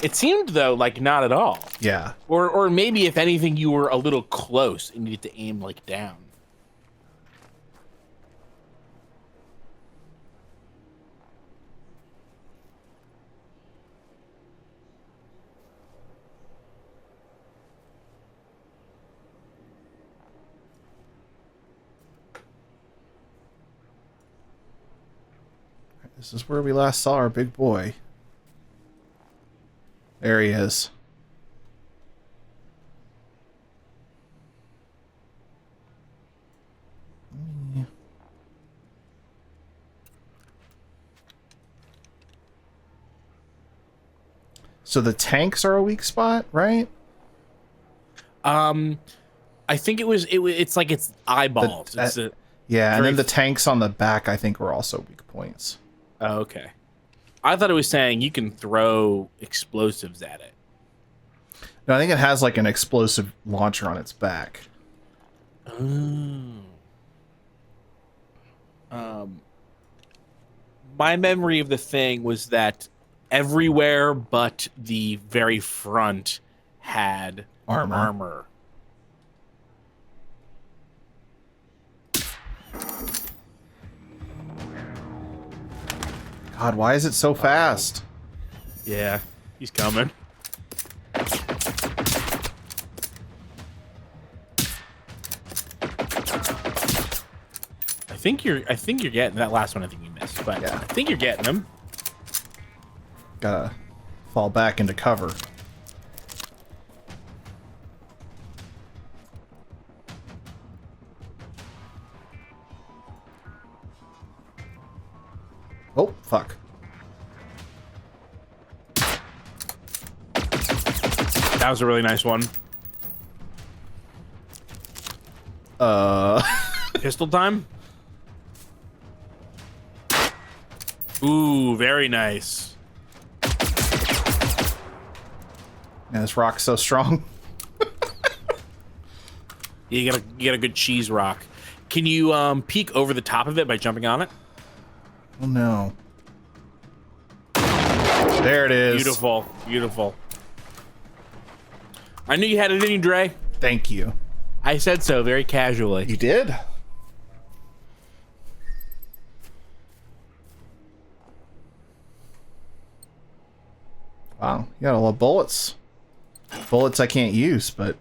It seemed, though, like not at all.
Yeah.
Or maybe, if anything, you were a little close and needed to aim, like, down.
This is where we last saw our big boy. There he is. So the tanks are a weak spot, right?
I think it's like its eyeballs.
Yeah, and then the tanks on the back, I think, were also weak points.
Oh, okay. I thought it was saying you can throw explosives at it.
No, I think it has like an explosive launcher on its back.
Oh. My memory of the thing was that everywhere but the very front had armor.
God, why is it so fast?
Yeah, he's coming. I think you're getting that last one. I think you missed, but yeah. I think you're getting him.
Gotta fall back into cover. Oh, fuck.
That was a really nice one. Pistol time? Ooh, very nice.
Man, this rock's so strong.
You get a good cheese rock. Can you peek over the top of it by jumping on it?
Oh no. There it is.
Beautiful, beautiful. I knew you had it in you, Dre.
Thank you.
I said so very casually.
You did? Wow, you got a lot of bullets. Bullets I can't use, but...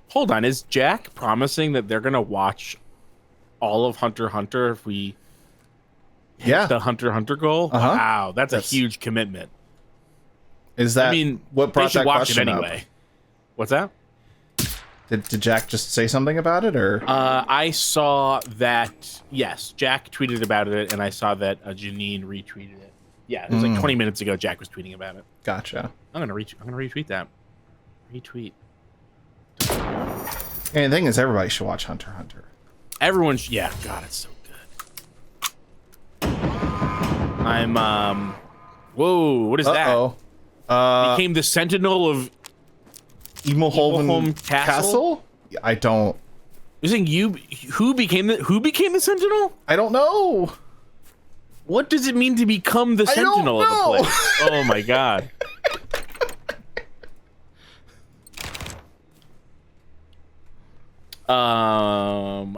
Hold on, is Jack promising that they're gonna watch all of Hunter x Hunter if we hit the Hunter x Hunter goal?
Uh-huh.
Wow, that's a huge commitment.
Is that what brought
they should
that
watch
question
it anyway.
up?
What's that?
Did Jack just say something about it, or?
I saw that. Yes, Jack tweeted about it, and I saw that Janine retweeted it. Yeah, it was like 20 minutes ago. Jack was tweeting about it.
Gotcha.
I'm gonna retweet that. Retweet.
And the thing is, everybody should watch Hunter x Hunter.
Everyone, yeah. God, it's so good. I'm Whoa, what is that? Became the Sentinel of
Emelholm Castle? I don't.
You're saying who became the Sentinel?
I don't know.
What does it mean to become the Sentinel of the place? Oh my god.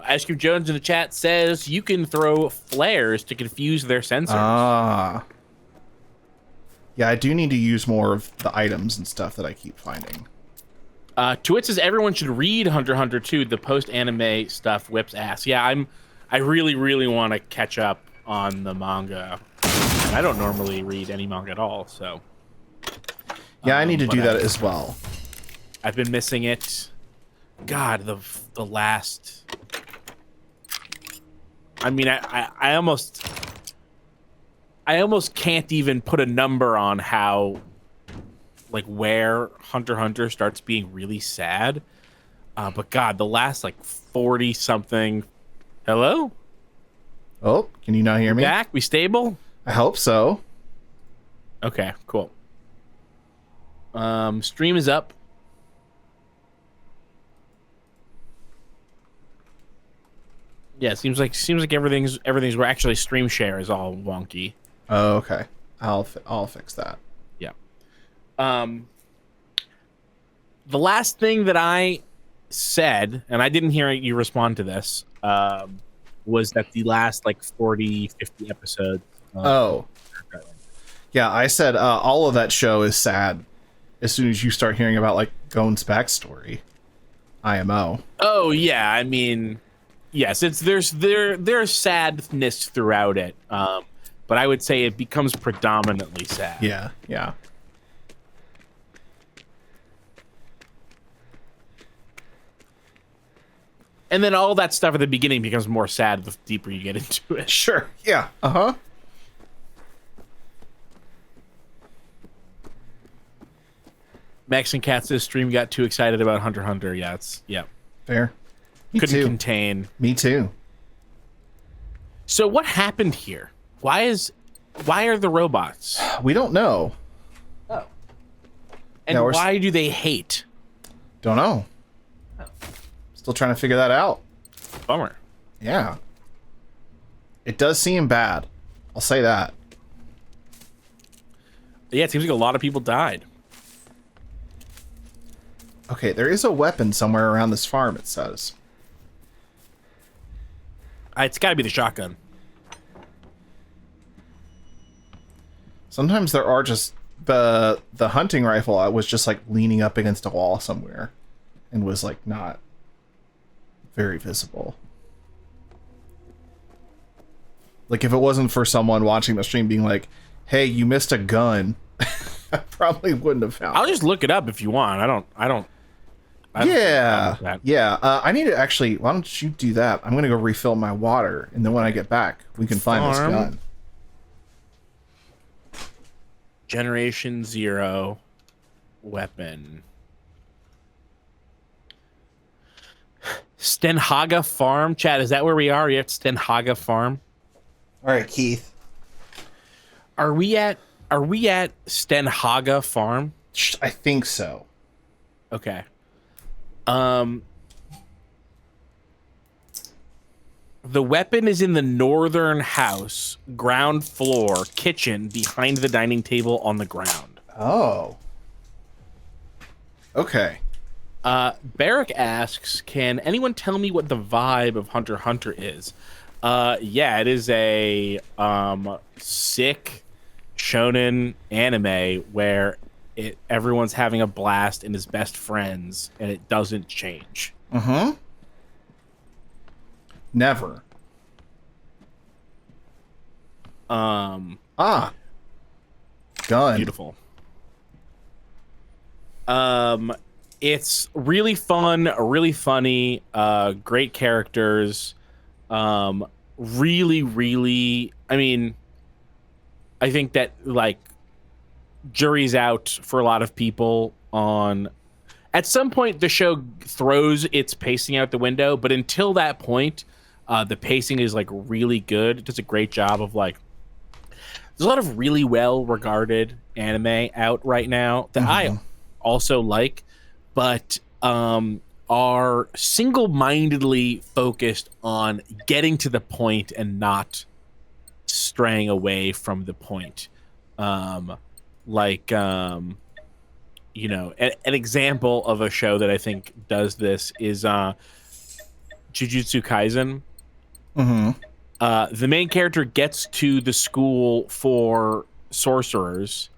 Ice Cream Jones in the chat says you can throw flares to confuse their sensors.
Ah. Yeah, I do need to use more of the items and stuff that I keep finding.
Twit says everyone should read Hunter x Hunter 2. The post-anime stuff whips ass. Yeah, I really, really want to catch up on the manga. And I don't normally read any manga at all, so.
Yeah, I need to do that as well.
I've been missing it. God, the last. I mean, I almost can't even put a number on how, like, where Hunter x Hunter starts being really sad. But God, the last like 40 something. Hello?
Oh, can you not hear me?
Back? We stable?
I hope so.
Okay, cool. Stream is up. Yeah, seems like everything's where actually stream share is all wonky.
Oh, okay. I'll fix that.
Yeah. The last thing that I said, and I didn't hear you respond to this, was that the last like 40, 50 episodes.
Yeah, I said all of that show is sad as soon as you start hearing about like Gon's backstory. IMO.
Oh yeah, I mean, Yes, there's sadness throughout it, but I would say it becomes predominantly sad.
Yeah.
And then all that stuff at the beginning becomes more sad the deeper you get into it.
Sure. Yeah. Uh-huh.
Max and Cat says stream got too excited about Hunter x Hunter. Yeah.
Fair. Me
Couldn't
too.
contain.
Me too.
So what happened here? Why are the robots?
We don't know.
And
Yeah,
why do they hate?
Don't know. Still trying to figure that out.
Bummer.
Yeah. It does seem bad. I'll say that.
Yeah, it seems like a lot of people died.
Okay, there is a weapon somewhere around this farm, it says.
It's got to be the shotgun.
Sometimes there are just the hunting rifle. I was just like leaning up against a wall somewhere and was like not very visible. Like if it wasn't for someone watching the stream being like, "Hey, you missed a gun," I probably wouldn't have found
I'll
it.
just look it up if you want. I don't
Yeah,
that.
yeah. I need to actually. Why don't you do that? I'm gonna go refill my water, and then when I get back, we can find this
Farm.
gun.
Generation 0 weapon. Stenhaga Farm. Chad, is that where we are? Are you at Stenhaga Farm?
All right, Keith.
Are we at Stenhaga Farm?
I think so.
Okay. The weapon is in the northern house, ground floor, kitchen, behind the dining table on the ground.
Oh. Okay.
Barrick asks, can anyone tell me what the vibe of Hunter x Hunter is? Yeah, it is a sick shonen anime where everyone's having a blast and is best friends, and it doesn't change.
Mm-hmm. Never. Gun.
Beautiful. It's really fun, really funny, great characters. Really, I mean, I think that like jury's out for a lot of people on at some point the show throws its pacing out the window, but until that point, the pacing is like really good. It does a great job of like there's a lot of really well regarded anime out right now that I also like, but are single-mindedly focused on getting to the point and not straying away from the point. You know, an example of a show that I think does this is Jujutsu Kaisen.
Mm-hmm.
The main character gets to the school for sorcerers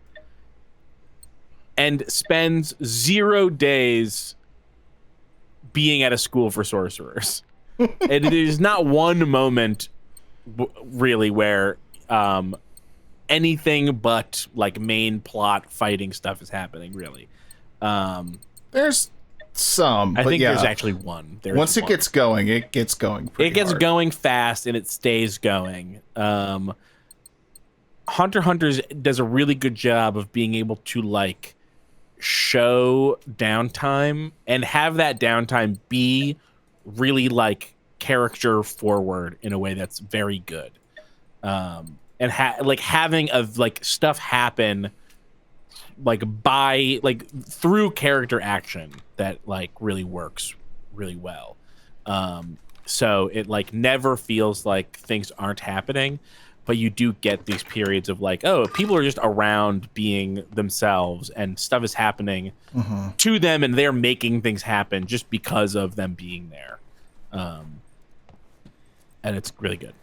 and spends 0 days being at a school for sorcerers. And it is not one moment really where anything but like main plot fighting stuff is happening, really.
There's some.
I
but
think
yeah,
there's actually one.
Once it gets going, it gets going pretty
It gets
hard.
going fast and it stays going. Hunter x Hunter does a really good job of being able to like show downtime and have that downtime be really like character forward in a way that's very good. And like having of like stuff happen like by like through character action that like really works really well. So it like never feels like things aren't happening, but you do get these periods of like, oh, people are just around being themselves and stuff is happening to them and they're making things happen just because of them being there. And it's really good.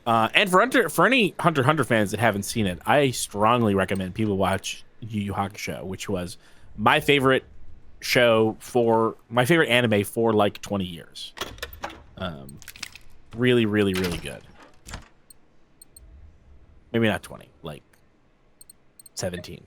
And for any Hunter x Hunter fans that haven't seen it, I strongly recommend people watch Yu Yu Hakusho, which was my favorite anime for like 20 years. Really, really, really good. Maybe not 20, like 17.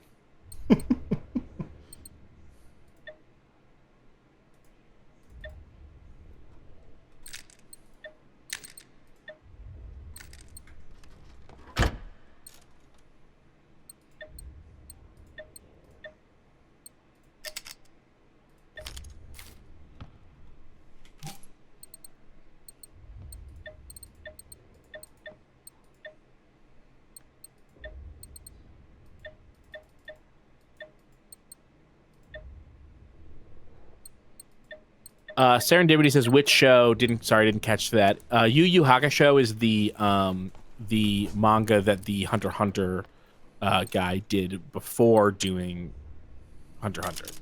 Serendipity says, which show didn't catch that. Yu Yu Hakusho is the manga that the Hunter x Hunter guy did before doing Hunter x Hunter.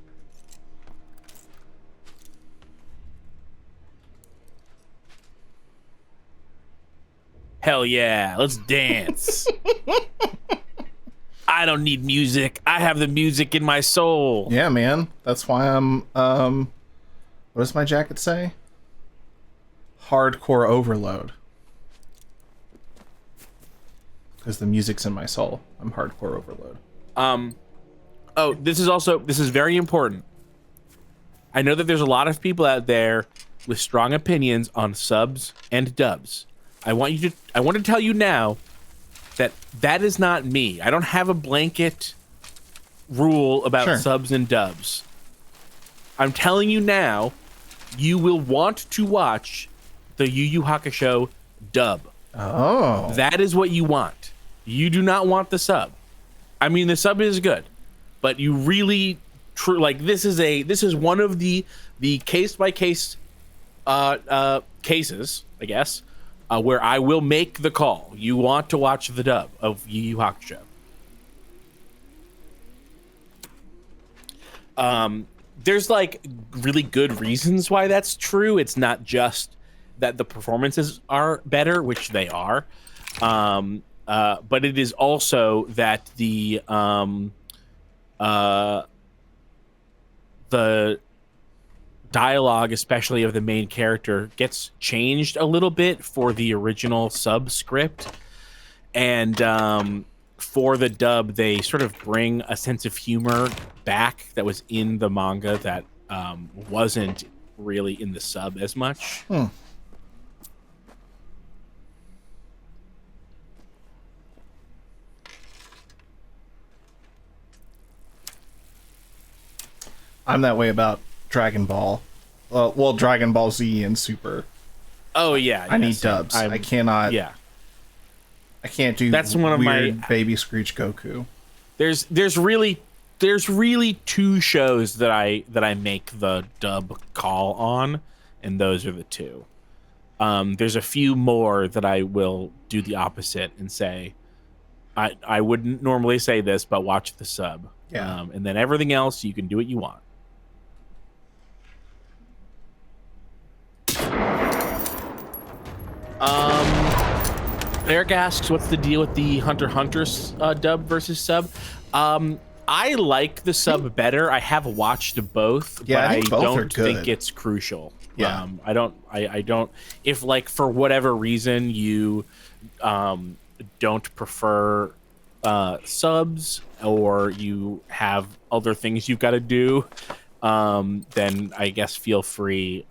Hell yeah, let's dance. I don't need music. I have the music in my soul.
Yeah, man. That's why I'm what does my jacket say? Hardcore overload. Because the music's in my soul. I'm hardcore overload.
Oh, this is very important. I know that there's a lot of people out there with strong opinions on subs and dubs. I want to tell you now that is not me. I don't have a blanket rule about subs and dubs. I'm telling you now, you will want to watch the Yu Yu Hakusho dub.
Oh.
That is what you want. You do not want the sub. I mean, the sub is good, but you really this is one of the case by case cases, I guess, where I will make the call. You want to watch the dub of Yu Yu Hakusho. There's like really good reasons why that's true. It's not just that the performances are better, which they are, but it is also that the dialogue, especially of the main character, gets changed a little bit for the original subscript, and for the dub, they sort of bring a sense of humor back that was in the manga that wasn't really in the sub as much.
I'm that way about Dragon Ball. Well, Dragon Ball Z and Super.
Oh yeah,
I need dubs. I cannot.
Yeah,
I can't do.
That's one of
weird
my
Baby Screech Goku.
There's really two shows that I make the dub call on, and those are the two. There's a few more that I will do the opposite and say, I wouldn't normally say this, but watch the sub.
Yeah.
And then everything else, you can do what you want. Eric asks, what's the deal with the Hunter x Hunter's dub versus sub? I like the sub better. I have watched both,
Yeah,
but
I think both are
don't
good.
think it's crucial.
Yeah.
I don't, if like for whatever reason you don't prefer subs, or you have other things you've got to do, then I guess feel free.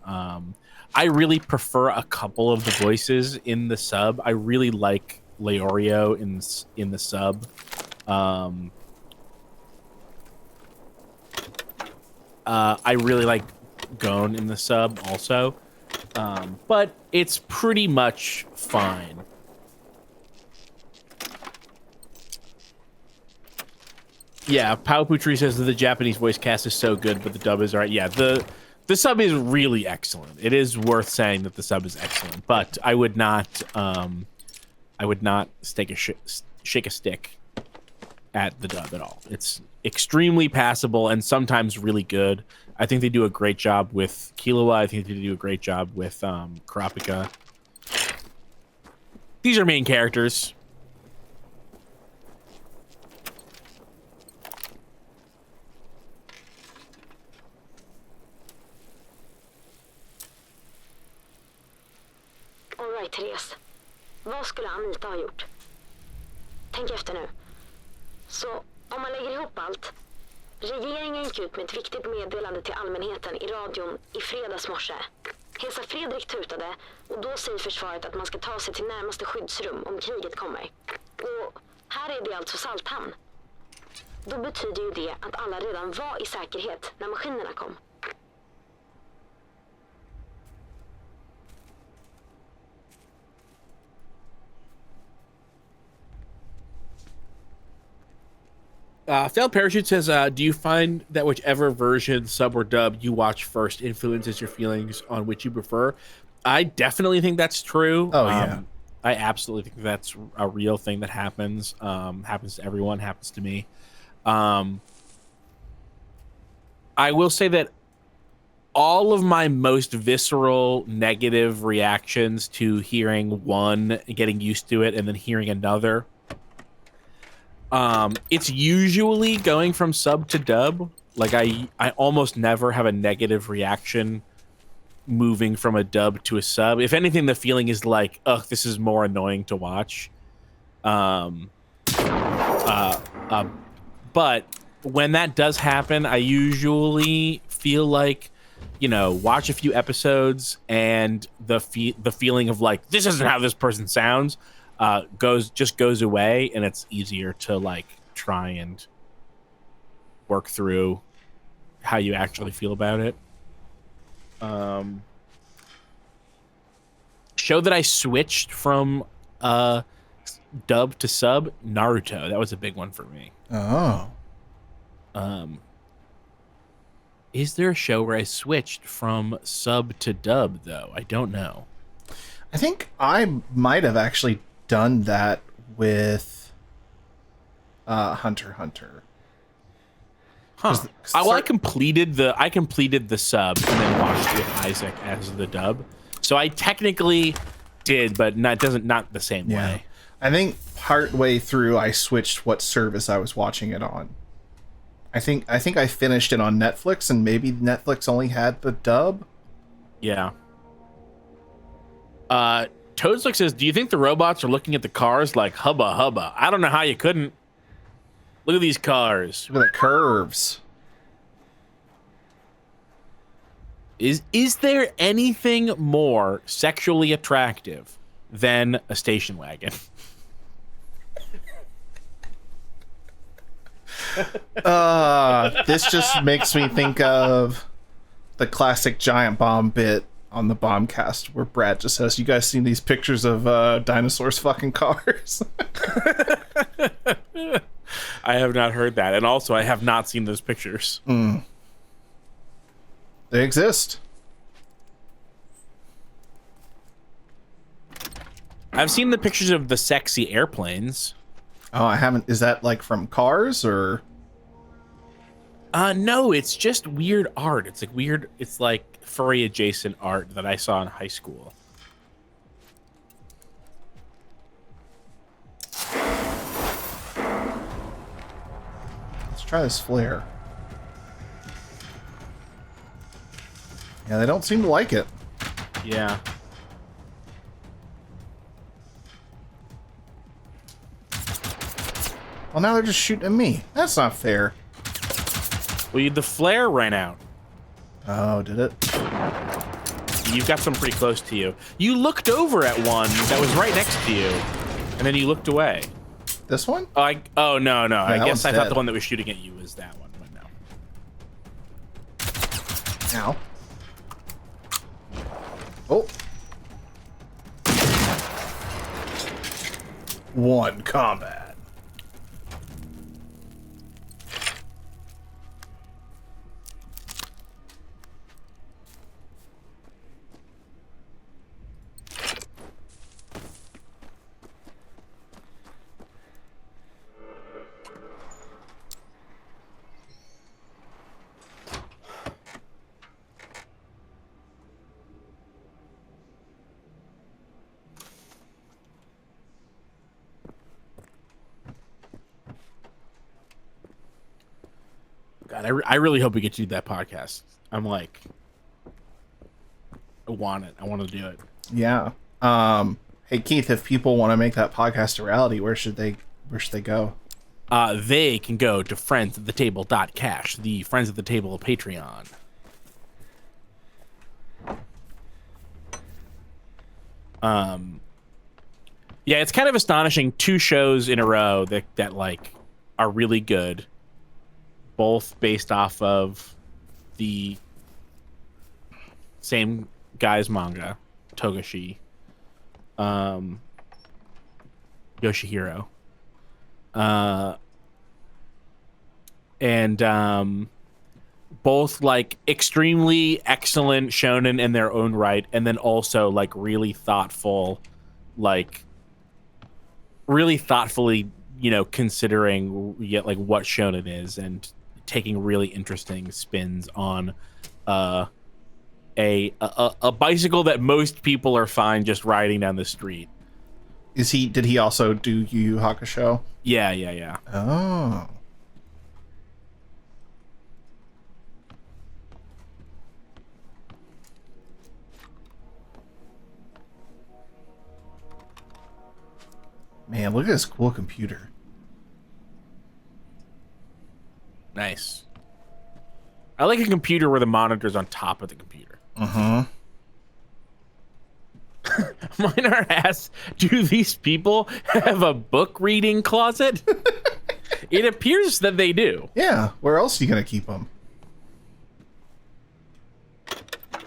I really prefer a couple of the voices in the sub. I really like Leorio in the sub. I really like Gon in the sub also, but it's pretty much fine. Yeah, Pao Putri says that the Japanese voice cast is so good, but the dub is alright. Yeah, the sub is really excellent. It is worth saying that the sub is excellent, but I would not shake a stick at the dub at all. It's extremely passable and sometimes really good. I think they do a great job with Killua. I think they do a great job with Kurapika. These are main characters.
All right, Therese. Vad skulle Anita ha gjort? Tänk efter nu. Så om man lägger ihop allt. Regeringen gick ut med ett viktigt meddelande till allmänheten i radion i fredags morse. Hesa Fredrik tutade och då säger försvaret att man ska ta sig till närmaste skyddsrum om kriget kommer. Och här är det alltså Salthamn. Då betyder ju det att alla redan var i säkerhet när maskinerna kom.
Failed Parachute says, do you find that whichever version, sub or dub, you watch first influences your feelings on which you prefer? I definitely think that's true.
Oh, yeah.
I absolutely think that's a real thing that happens. Happens to everyone, happens to me. I will say that all of my most visceral negative reactions to hearing one, getting used to it, and then hearing another, it's usually going from sub to dub. Like I almost never have a negative reaction moving from a dub to a sub. If anything, the feeling is like, ugh, this is more annoying to watch. But when that does happen, I usually feel like, you know, watch a few episodes and the feeling of like, this isn't how this person sounds, goes away, and it's easier to like try and work through how you actually feel about it. Show that I switched from dub to sub, Naruto. That was a big one for me.
Oh.
Is there a show where I switched from sub to dub though? I don't know.
I think I might have actually done that with Hunter x Hunter.
Huh. I completed the sub and then watched with Isaac as the dub. So I technically did, but not the same way.
I think partway through I switched what service I was watching it on. I think I finished it on Netflix, and maybe Netflix only had the dub.
Yeah. Toadslick says, do you think the robots are looking at the cars like hubba hubba? I don't know how you couldn't. Look at these cars.
Look at the curves.
Is there anything more sexually attractive than a station wagon?
This just makes me think of the classic Giant Bomb bit on the Bombcast where Brad just says, you guys seen these pictures of dinosaurs fucking cars?
I have not heard that, and also I have not seen those pictures.
They exist.
I've seen the pictures of the sexy airplanes.
Oh, I haven't. Is that like from Cars or?
No, it's just weird art. It's like weird. It's like furry adjacent art that I saw in high school.
Let's try this flare. Yeah, they don't seem to like it.
Yeah.
Well, now they're just shooting at me. That's not fair.
Well, the flare ran out.
Oh, did it?
You've got some pretty close to you. You looked over at one that was right next to you, and then you looked away.
This one?
Oh no.
Yeah,
I guess I thought
dead.
the one that was shooting at you was that one, but no.
Ow. Oh. One combat.
God, I really hope we get to do that podcast. I'm like, I want it. I want to do it.
Yeah. Hey Keith, if people want to make that podcast a reality, where should they go?
They can go to friendsathetable.cash, the Friends at the Table Patreon. Yeah, it's kind of astonishing. 2 shows in a row that like are really good, both based off of the same guy's manga, Togashi, Yoshihiro, and both like extremely excellent shonen in their own right, and then also like really thoughtful, like really thoughtfully, considering like what shonen is and taking really interesting spins on a bicycle that most people are fine just riding down the street.
Did he also do Yu Yu Hakusho?
Yeah.
Oh. Man, look at this cool computer.
Nice. I like a computer where the monitor's on top of the computer.
Uh-huh.
Mine are asked, do these people have a book reading closet? It appears that they do.
Yeah, where else are you going to keep them?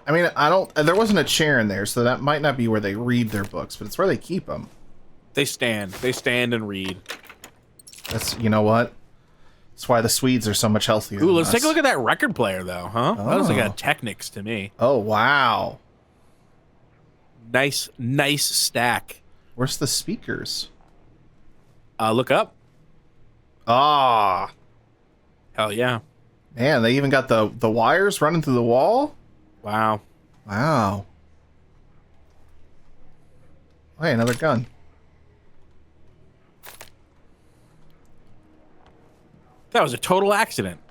I mean, there wasn't a chair in there, so that might not be where they read their books, but it's where they keep them.
They stand and read.
That's, you know what? That's why the Swedes are so much healthier.
Ooh, let's take a look at that record player, though, huh?
Oh.
That was like a Technics to me.
Oh, wow.
Nice stack.
Where's the speakers?
Look up.
Ah.
Hell yeah.
Man, they even got the wires running through the wall?
Wow.
Wow. Hey, another gun.
That was a total accident.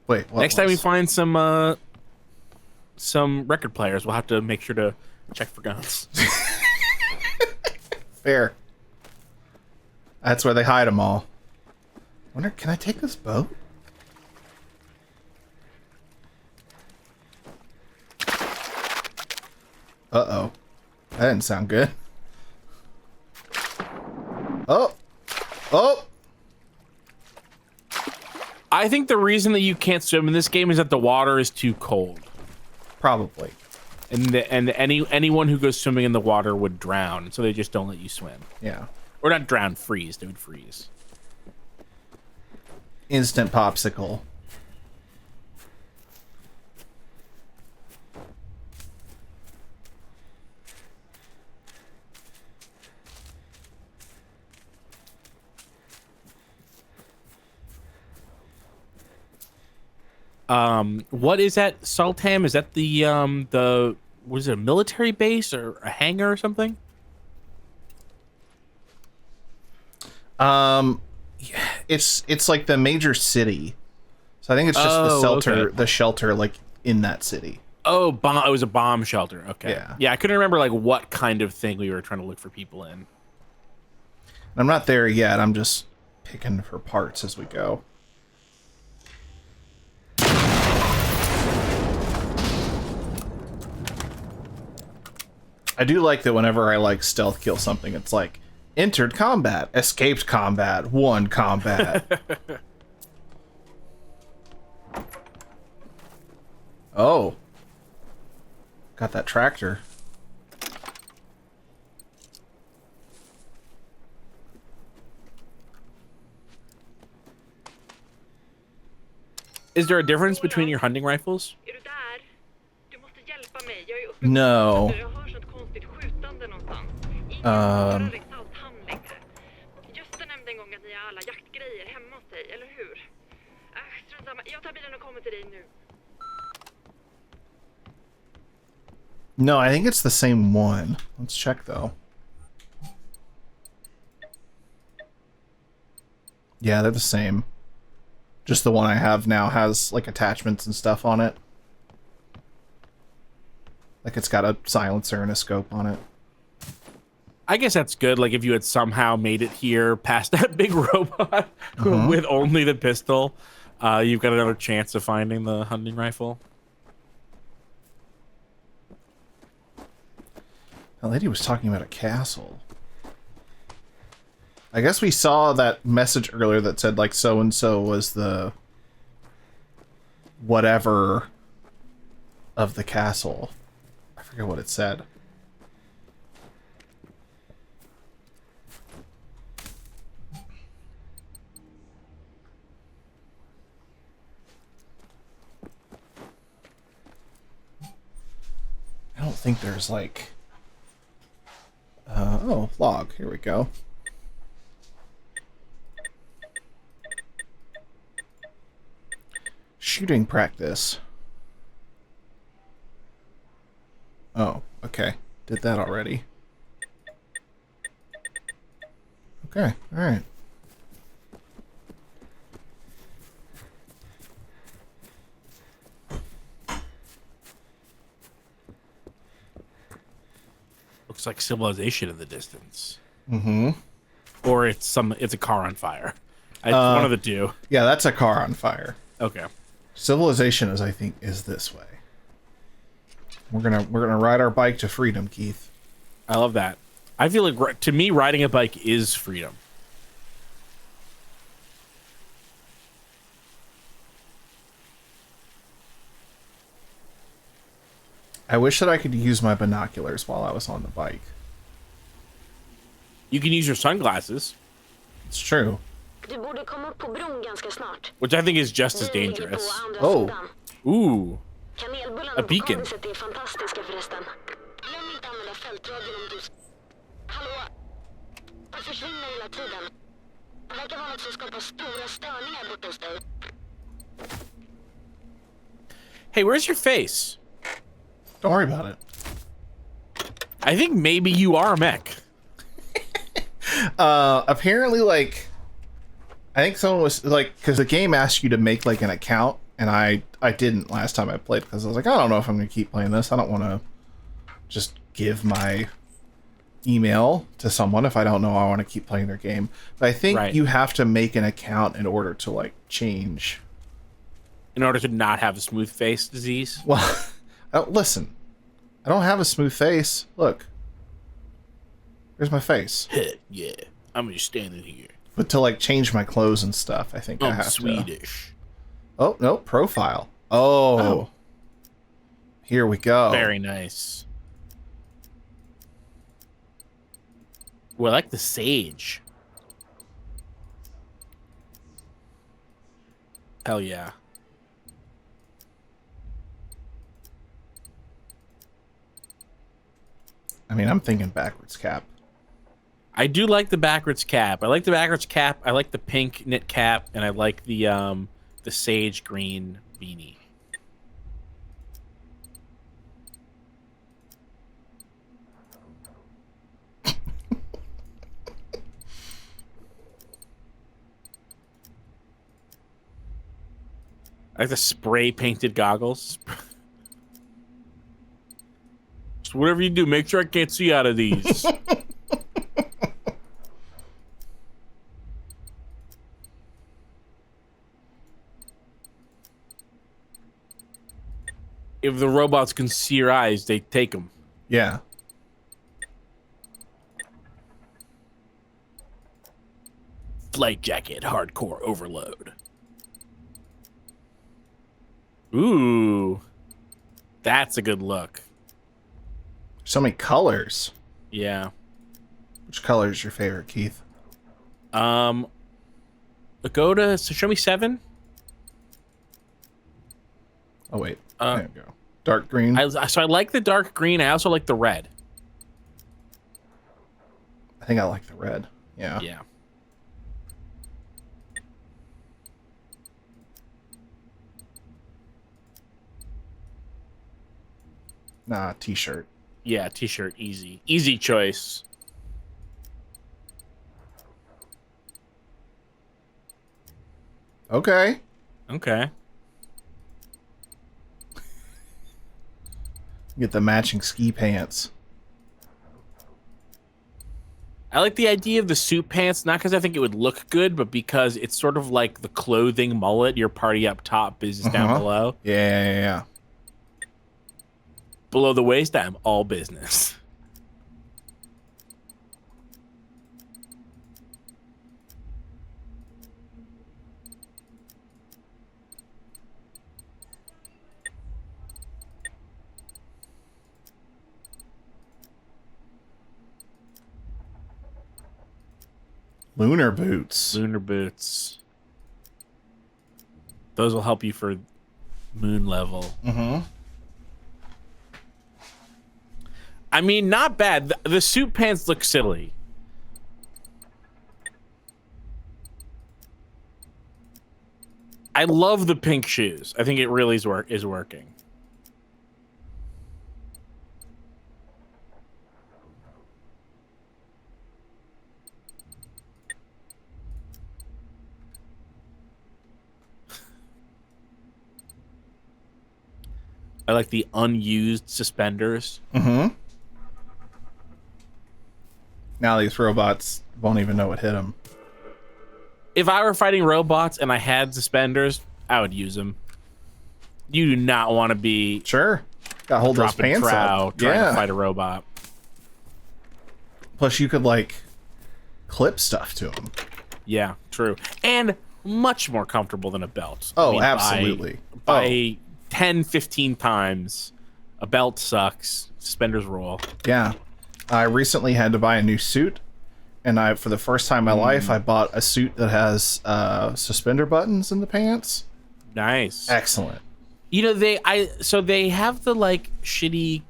Wait, what?
Next time we find some record players, we'll have to make sure to check for guns.
Fair. That's where they hide them all. Wonder, can I take this boat? Uh-oh. That didn't sound good. Oh! Oh!
I think the reason that you can't swim in this game is that the water is too cold.
Probably.
And anyone who goes swimming in the water would drown, so they just don't let you swim.
Yeah.
Or not drown, freeze. They would freeze.
Instant popsicle.
What is that, Saltham? Is that the was it a military base or a hangar or something?
Yeah, it's like the major city. So I think it's just the shelter like in that city.
Oh, it was a bomb shelter. Okay.
Yeah.
Yeah, I couldn't remember like what kind of thing we were trying to look for people in.
I'm not there yet. I'm just picking for parts as we go. I do like that whenever I like stealth kill something, it's like entered combat, escaped combat, won combat. Oh. Got that tractor.
Is there a difference between your hunting rifles?
Är du där? Du måste hjälpa mig. Jag är uppe
No.
på jag hör något konstigt skjutande någonstans. Ingen svarar i Salthamn längre. Gösta nämnde en gång att ni har alla jaktgrejer hemma hos dig, eller hur? Strunt samma. Jag tar bilen och kommer till dig nu.
No, I think it's the same one. Let's check though. Yeah, they're the same. Just the one I have now has like attachments and stuff on it. Like it's got a silencer and a scope on it.
I guess that's good. Like if you had somehow made it here past that big robot with only the pistol, you've got another chance of finding the hunting rifle.
The lady was talking about a castle. I guess we saw that message earlier that said like so-and-so was the whatever of the castle. I forget what it said. I don't think there's like... oh, log. Here we go. Shooting practice. Oh, okay. Did that already. Okay, alright.
Looks like civilization in the distance.
Mm-hmm.
Or it's a car on fire. It's one of the two.
Yeah, that's a car on fire.
Okay.
Civilization is, I think, is this way. We're gonna ride our bike to freedom, Keith.
I love that. I feel like, to me, riding a bike is freedom.
I wish that I could use my binoculars while I was on the bike.
You can use your sunglasses,
It's true.
Du borde komma upp på bron ganska snart.
which I think is just as
Den ligger
dangerous.
på andra
Oh.
sidan.
Ooh.
Kanelbullarna
A
på
beacon.
kondiset är fantastiska förresten. Glöm inte använda fältradion om du... Hallå? Han försvinner hela tiden. Det verkar vara något som skapar stora störningar borta hos dig.
Hey, where's your face?
Don't worry about it.
I think maybe you are a mech.
Apparently, like, I think someone was like, because the game asked you to make like an account, and I didn't last time I played because I was like, I don't know if I'm gonna keep playing this. I don't want to just give my email to someone if I don't know I want to keep playing their game. But I think
Right.
you have to make an account in order to like change.
In order to not have the smooth face disease.
Well, listen, I don't have a smooth face. Look, here's my face.
Yeah, I'm just standing here.
But to like change my clothes and stuff, I think I
I'm
have to.
Swedish.
Oh no, profile. Oh, here we go.
Very nice. Well, I like the sage. Hell yeah.
I mean, I'm thinking backwards cap.
I do like the backwards cap. I like the backwards cap. I like the pink knit cap, and I like the sage green beanie. I like the spray painted goggles. So whatever you do, make sure I can't see out of these. If the robots can see your eyes, they take them.
Yeah.
Flight jacket, hardcore overload. Ooh, that's a good look.
So many colors.
Yeah.
Which color is your favorite, Keith?
Go to show me 7.
Oh wait, there you go. Dark green.
So I like the dark green. I also like the red.
I think I like the red. Yeah.
Yeah.
Nah, t-shirt.
Yeah, t-shirt, easy choice.
Okay.
Okay.
Get the matching ski pants.
I like the idea of the suit pants, not because I think it would look good, but because it's sort of like the clothing mullet. Your party up top, business down below.
Yeah.
Below the waist, I'm all business.
Lunar boots.
Lunar boots. Those will help you for moon level.
Mm-hmm.
I mean, not bad. The suit pants look silly. I love the pink shoes. I think it really is working. I like the unused suspenders.
Mm-hmm. Now these robots won't even know what hit them.
If I were fighting robots and I had suspenders, I would use them. You do not want to be
Sure. Gotta hold those
dropping
pants
trow
up.
trying
Yeah.
to fight a robot.
Plus, you could, like, clip stuff to them.
Yeah, true. And much more comfortable than a belt.
Oh, absolutely.
By 10, 15 times, a belt sucks. Suspenders rule.
Yeah. I recently had to buy a new suit, and for the first time in my life, I bought a suit that has suspender buttons in the pants.
Nice.
Excellent.
You know, they have the like shitty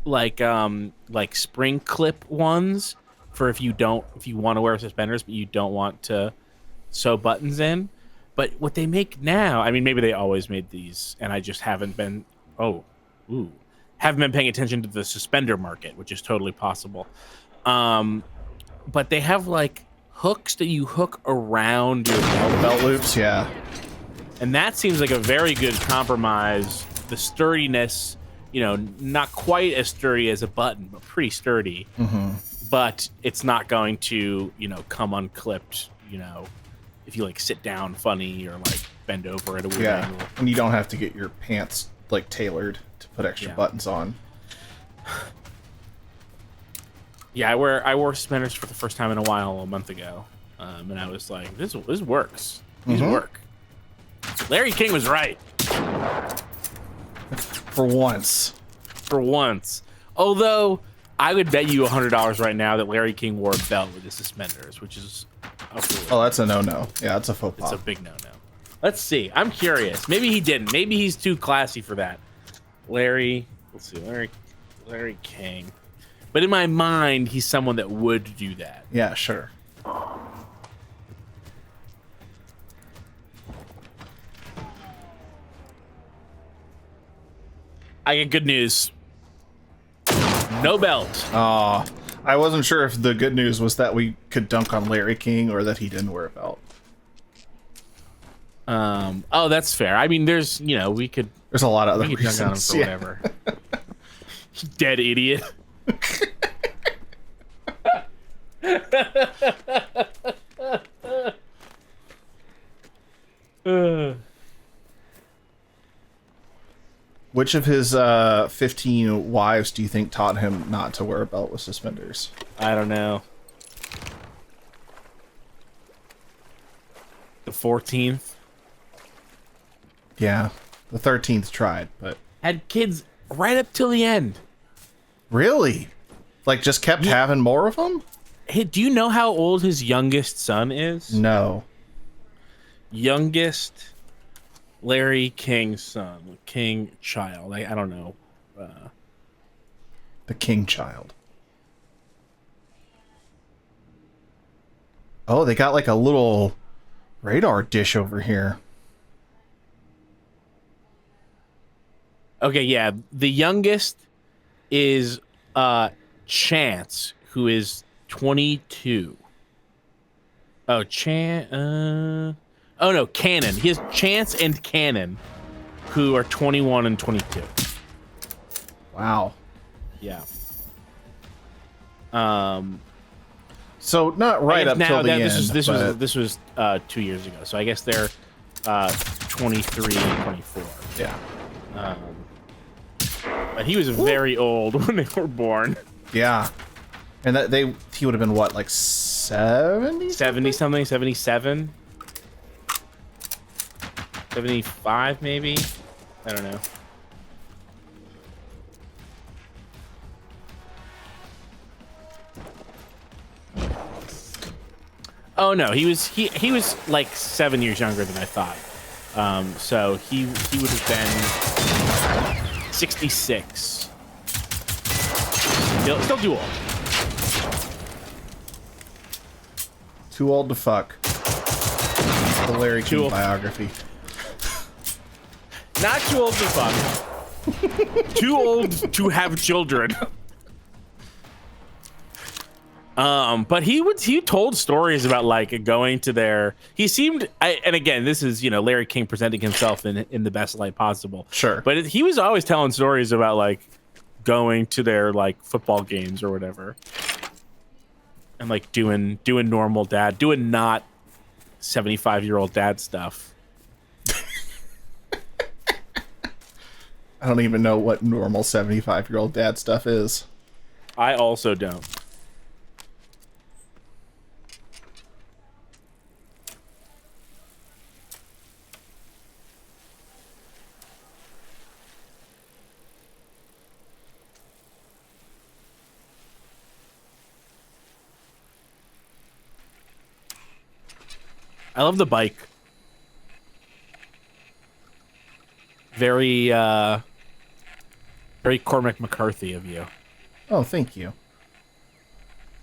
like spring clip ones for if you want to wear suspenders but you don't want to sew buttons in. But what they make now, I mean, maybe they always made these and I just haven't been haven't been paying attention to the suspender market, which is totally possible. But they have like hooks that you hook around your
Belt loops, yeah.
and that seems like a very good compromise. The sturdiness, you know, not quite as sturdy as a button, but pretty sturdy.
Mm-hmm.
But it's not going to, you know, come unclipped, you know, if you like sit down funny or like bend over at a weird
Yeah,
angle.
and you don't have to get your pants, like, tailored to put extra buttons on.
Yeah, I wore suspenders for the first time in a while a month ago, and I was like, this works. These work. Larry King was right.
For once.
For once. Although, I would bet you $100 right now that Larry King wore a belt with his suspenders, which is a fool.
Oh, that's a no-no. Yeah, that's a faux pas.
It's a big no-no. Let's see. I'm curious. Maybe he didn't. Maybe he's too classy for that. Larry King. But in my mind, he's someone that would do that.
Yeah, sure.
I get good news. No belt.
I wasn't sure if the good news was that we could dunk on Larry King or that he didn't wear a belt.
Oh, that's fair. I mean, there's
There's a lot of other
we could dunk on him
reasons.
for
Yeah.
whatever. Dead idiot.
Which of his 15 wives do you think taught him not to wear a belt with suspenders?
I don't know. The 14th
Yeah, the 13th tried, but...
had kids right up till the end.
Really? Like, just kept having more of them?
Hey, do you know how old his youngest son is?
No.
Youngest Larry King's son, King child. I don't know.
The King child. Oh, they got like a little radar dish over here.
Okay, yeah. The youngest is Chance, who is 22. Oh, Oh no, Cannon. He has Chance and Cannon, who are 21 and 22.
Wow.
Yeah.
So not right up till the end.
This was 2 years ago. So I guess they're 23 and 24.
Yeah.
But he was very old when they were born.
Yeah. And he would have been what, like 70?
70 something, 77, 75 maybe. I don't know. Oh no, he was like 7 years younger than I thought. So he would have been 66. Still too old.
Too old to fuck. The Larry King biography.
Not too old to fuck. Too old to have children. But he told stories about like going to their. He seemed, and again, this is Larry King presenting himself in the best light possible.
Sure.
But he was always telling stories about like going to their like football games or whatever, and like doing normal dad, doing not 75-year-old dad stuff.
I don't even know what normal 75-year-old dad stuff is.
I also don't. I love the bike. Very Cormac McCarthy of you.
Oh, thank you.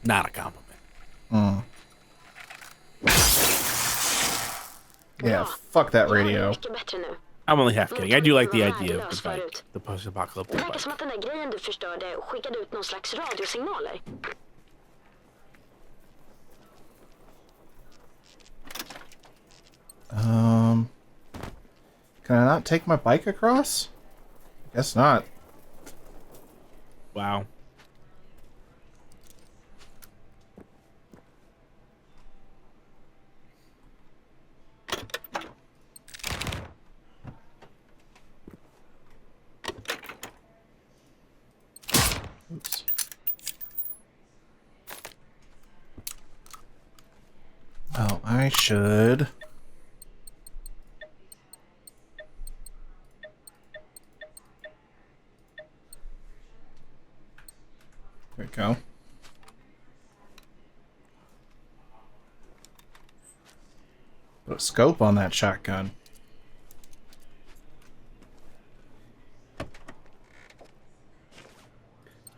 Not a compliment.
Yeah, fuck that radio.
Mycket bättre nu.
I'm only half kidding. I do like the idea of the bike. The post-apocalyptic
Det verkar
bike.
som att den där grejen du förstörde skickade ut någon slags radiosignaler.
Can I not take my bike across? Guess not.
Wow.
Oops. Oh, I should. There we go. Put a scope on that shotgun.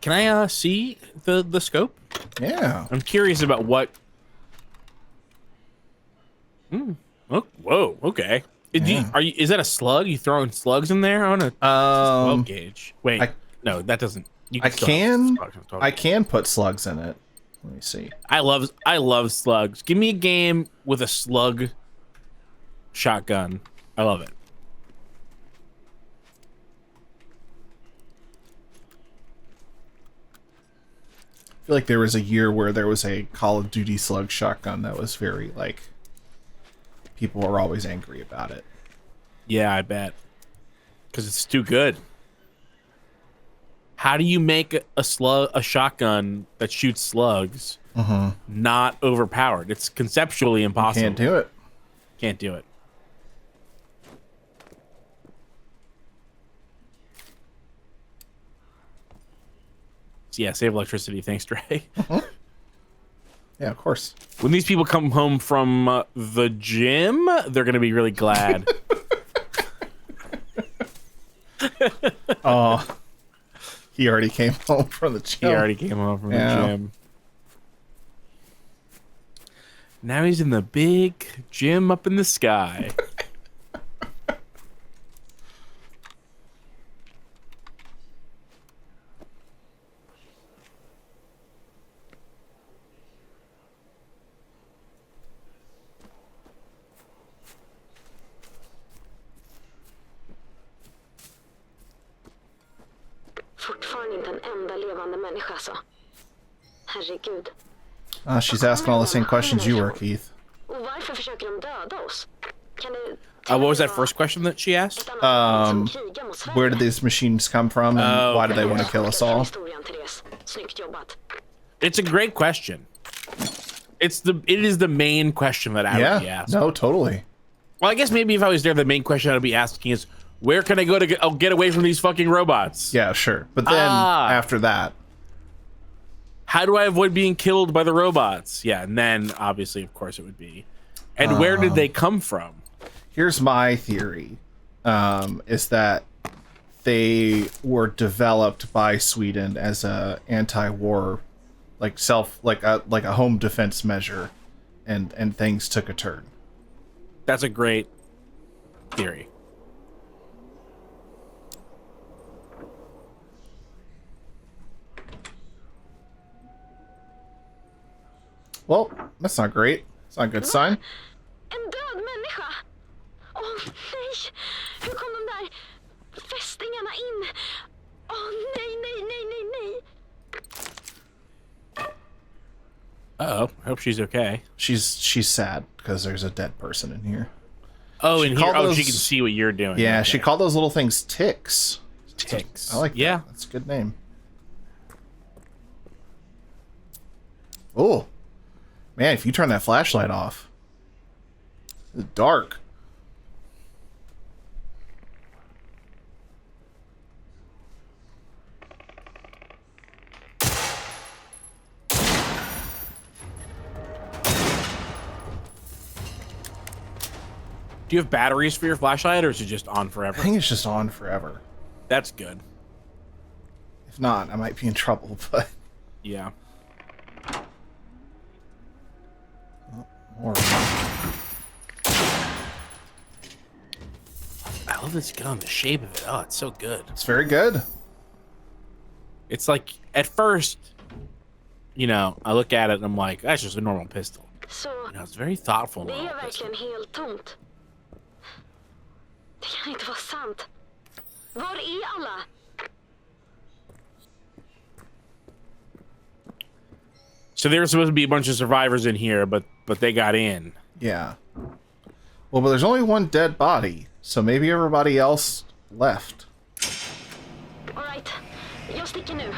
Can I see the scope?
Yeah.
I'm curious about what. Oh, whoa. Okay. Is that a slug? You throwing slugs in there? I want to. 12 gauge. Wait. No, that doesn't. You
I
still have slugs.
I can put slugs in it. Let me see.
I love slugs. Give me a game with a slug shotgun. I love it.
I feel like there was a year where there was a Call of Duty slug shotgun that was very, like, people were always angry about it.
Yeah, I bet. Because it's too good. How do you make a shotgun that shoots slugs not overpowered? It's conceptually impossible.
Can't do it.
Can't do it. So yeah, save electricity. Thanks, Dre.
Yeah, of course.
When these people come home from the gym, they're going to be really glad.
Oh, he already came home from the gym.
He already came home from the gym. Now he's in the big gym up in the sky.
nästan inte en enda levande människa så. Herregud.
She's asking all the same questions you were, Keith.
Och varför försöker de döda oss? Kan det...
What was that first question that she asked?
Where did these machines come from, and why do they want to kill us all?
Snyggt jobbat.
It's a great question. It is the main question that I would be asked.
No, totally.
Well, I guess maybe if I was there, the main question I'd be asking is, where can I go to get away from these fucking robots?
Yeah, sure. But then after that,
how do I avoid being killed by the robots? Yeah, and then obviously, of course, it would be. And where did they come from?
Here's my theory: is that they were developed by Sweden as a anti-war, like a home defense measure, and things took a turn.
That's a great theory.
Well, that's not great. It's not a good sign.
En död människa! Åh nej! Hur kom de där fästingarna in? Åh nej!
Uh-oh. I hope she's okay.
She's sad because there's a dead person in here.
Oh, in here.
Those,
she can see what you're doing.
Yeah,
okay.
she called those little things ticks.
Ticks.
I like that.
Yeah.
That's a good name. Oh. Man, if you turn that flashlight off. It's dark.
Do you have batteries for your flashlight, or is it just on forever?
I think it's just on forever.
That's good.
If not, I might be in trouble, but...
Yeah.
More.
I love this gun, the shape of it. Oh, it's so good.
It's very good.
It's like, at first, you know, I look at it and I'm like, that's just a normal pistol.
Så
You know, it's very thoughtful.
det är
normal pistol.
verkligen helt tomt. Det kan inte vara sant. Var är alla?
So there's supposed to be a bunch of survivors in here, but they got in.
Yeah. Well, but there's only one dead body, so maybe everybody else left.
All right. Jag sticker nu.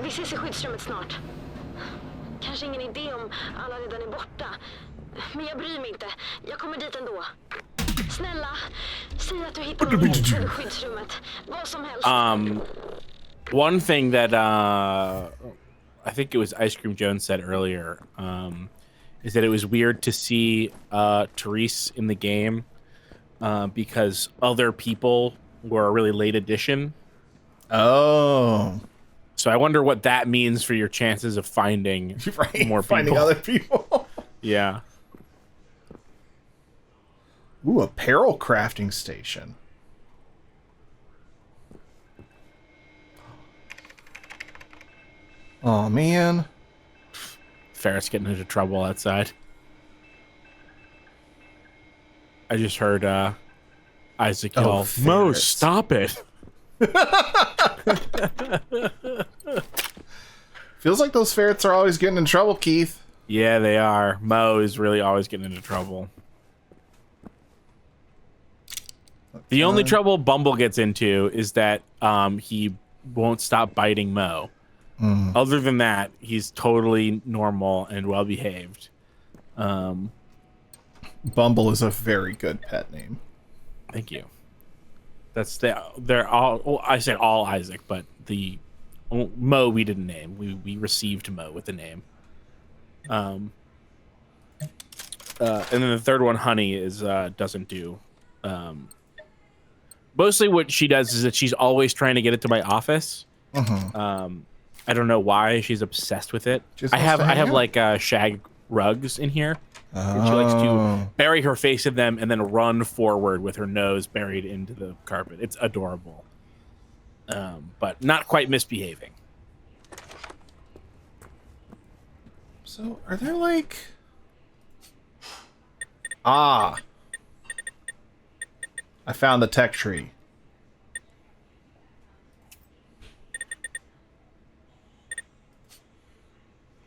Vi ses i skyddsrummet snart. Kanske ingen idé om alla redan är borta. Men jag bryr mig inte. Jag kommer dit ändå. Snälla, säg att du hittar någon i skyddsrummet. Vad som helst.
One thing that I think it was Ice Cream Jones said earlier is that it was weird to see Therese in the game because other people were a really late addition.
Oh.
So I wonder what that means for your chances of finding
Right,
more people.
finding other people.
Yeah.
Ooh, apparel crafting station. Oh, man.
Ferret's getting into trouble outside. I just heard Isaac yell, Mo,
Ferret.
stop it.
Feels like those ferrets are always getting in trouble, Keith.
Yeah, they are. Mo is really always getting into trouble. The only trouble Bumble gets into is that he won't stop biting Mo. Other than that, he's totally normal and well behaved.
Bumble is a very good pet name.
Thank you. They're all. Well, I said all Isaac, but the Mo we didn't name. We received Mo with the name. And then the third one, Honey, is doesn't do. Mostly what she does is that she's always trying to get it to my office. I don't know why she's obsessed with it. I have like shag rugs in here. And she likes to bury her face in them and then run forward with her nose buried into the carpet. It's adorable. But not quite misbehaving.
So, are there like... Ah. I found the tech tree.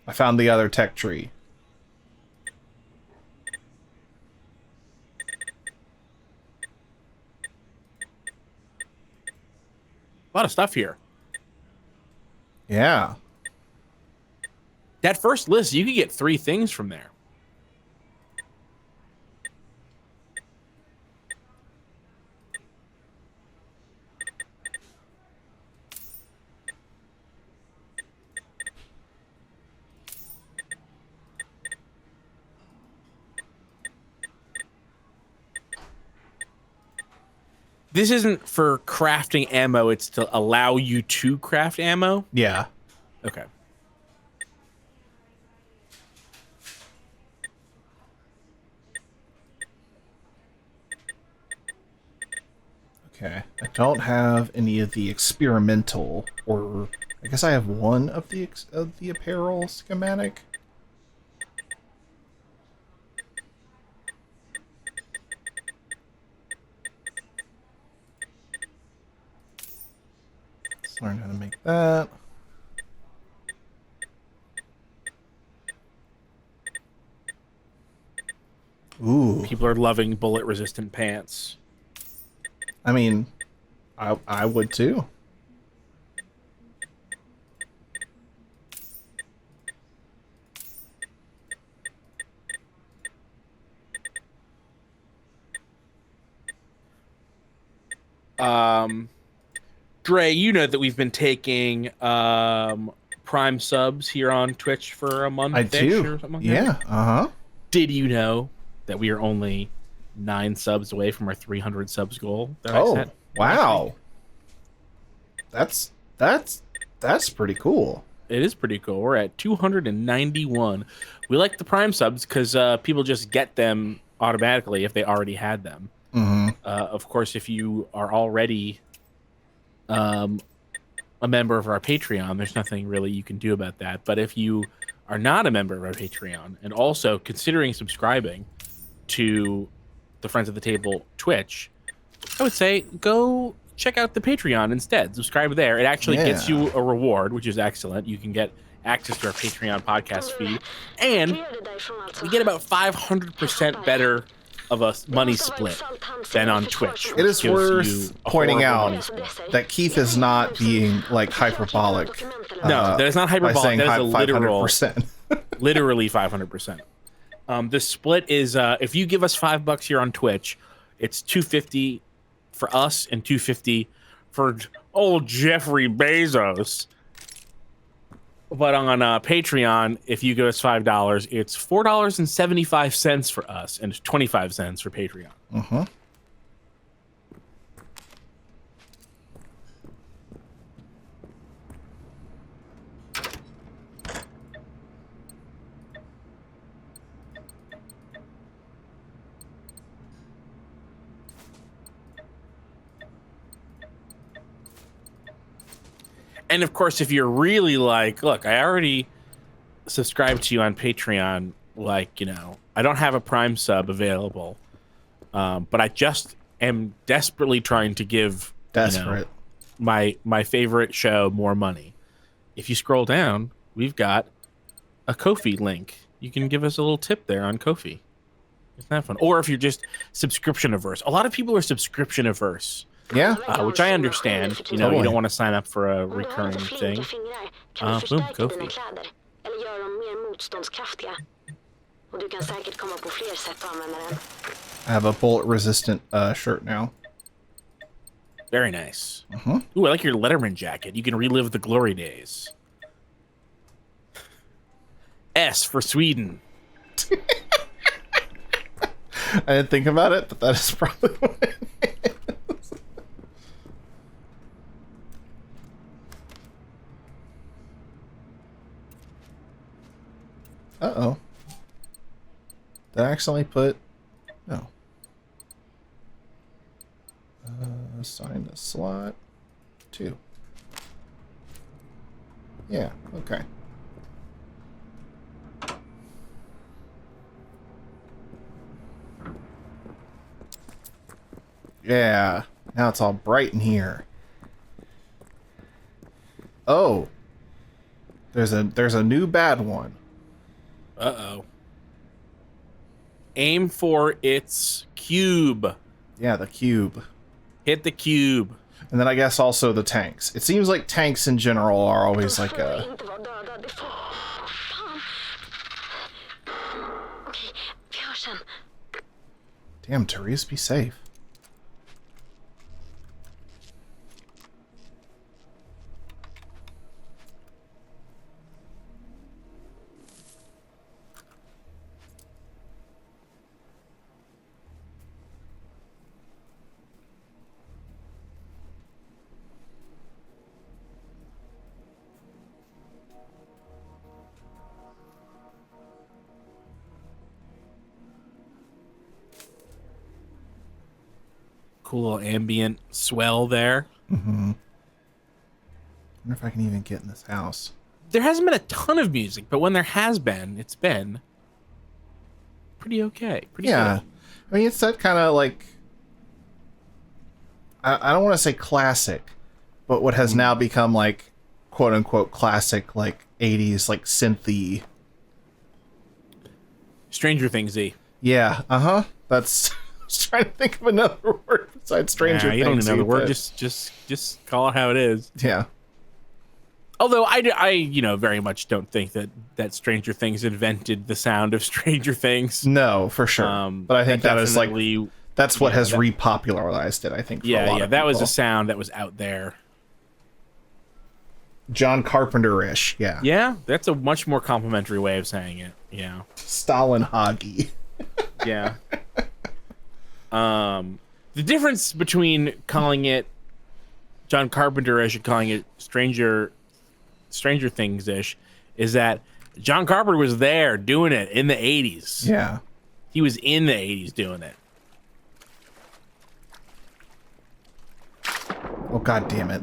I found the other tech tree.
A lot of stuff here.
Yeah.
That first list, you could get 3 things from there. This isn't for crafting ammo, it's to allow you to craft ammo?
Yeah.
Okay.
Okay. I don't have any of the experimental, or I guess I have one of the apparel schematic. Let's learn how to make that. Ooh.
People are loving bullet-resistant pants.
I mean, I would too.
Dre, you know that we've been taking Prime subs here on Twitch for a month.
I do.
Or something like
Yeah.
that.
Uh-huh.
Did you know that we are only 9 subs away from our 300 subs goal that I
Oh,
set?
wow. That's pretty cool.
It is pretty cool. We're at 291. We like the Prime subs because people just get them automatically if they already had them.
Mm-hmm.
Of course, if you are already a member of our Patreon, there's nothing really you can do about that. But if you are not a member of our Patreon and also considering subscribing to the Friends of the Table Twitch, I would say go check out the Patreon instead. Subscribe there. It actually gets you a reward, which is excellent. You can get access to our Patreon podcast feed, and we get about 500% better of a money split than on Twitch.
It is
which gives
worth
you a
pointing
horrible money
out
split.
that Keith is not being like hyperbolic.
No, that is not
By
hyperbolic.
saying
That is a literal,
500%.
literally 500%. The split is if you give us $5 here on Twitch, it's $250 for us and $250 for old Jeffrey Bezos. But on Patreon, if you give us $5, it's $4.75 for us and 25 cents for Patreon.
Mm-hmm.
And of course, if you're really like, look, I already subscribed to you on Patreon, like, you know, I don't have a Prime sub available, but I just am desperately trying to give
Desperate.
my favorite show more money. If you scroll down, we've got a Ko-fi link. You can give us a little tip there on Ko-fi. Isn't that fun? Or if you're just subscription averse. A lot of people are subscription averse.
Yeah.
Which I understand. You know,
Totally.
you don't want to sign up for a recurring thing. Boom, Ko-fi.
Eller gör dem mer motståndskraftiga. Och du kan säkert komma på fler sätt att använda den.
I have a bullet resistant shirt now.
Very nice.
Mhm.
Ooh, I like your Letterman jacket. You can relive the glory days. S for Sweden.
I didn't think about it, but that is probably what it is. Uh-oh. Did I accidentally put... No. Assign the slot. 2. Yeah, okay. Yeah, now it's all bright in here. Oh. There's a new bad one.
Uh-oh. Aim for its cube.
Yeah, the cube.
Hit the cube.
And then I guess also the tanks. It seems like tanks in general are always like a...
Inte vara döda, det får... Fan. Okej, vi hörs sen.
Damn, Therese, be safe.
Cool little ambient swell there.
Mm-hmm. I wonder if I can even get in this house.
There hasn't been a ton of music, but when there has been, it's been pretty okay. Pretty
Yeah.
good.
I mean, it's that kind of like... I don't want to say classic, but what has now become like, quote-unquote, classic, like, 80s, like, synthy.
Stranger Things-y.
Yeah, uh-huh. That's... I was trying to think of another word besides Stranger Things.
You don't need another word.
but-
Just call it how it is.
Yeah.
Although I very much don't think that Stranger Things invented the sound of Stranger Things.
No, for sure. But I think that is like...
definitely-
That's what
yeah,
has
that-
repopularized it, I think, for a lot of
that was
people.
a sound that was out there.
John Carpenter-ish, yeah.
Yeah, that's a much more complimentary way of saying it. Yeah.
Stalin Hoggy.
Yeah. The difference between calling it John Carpenter-ish and calling it Stranger Things-ish is that John Carpenter was there doing it in the 80s.
Yeah.
He was in the 80s doing it.
Oh, God damn it.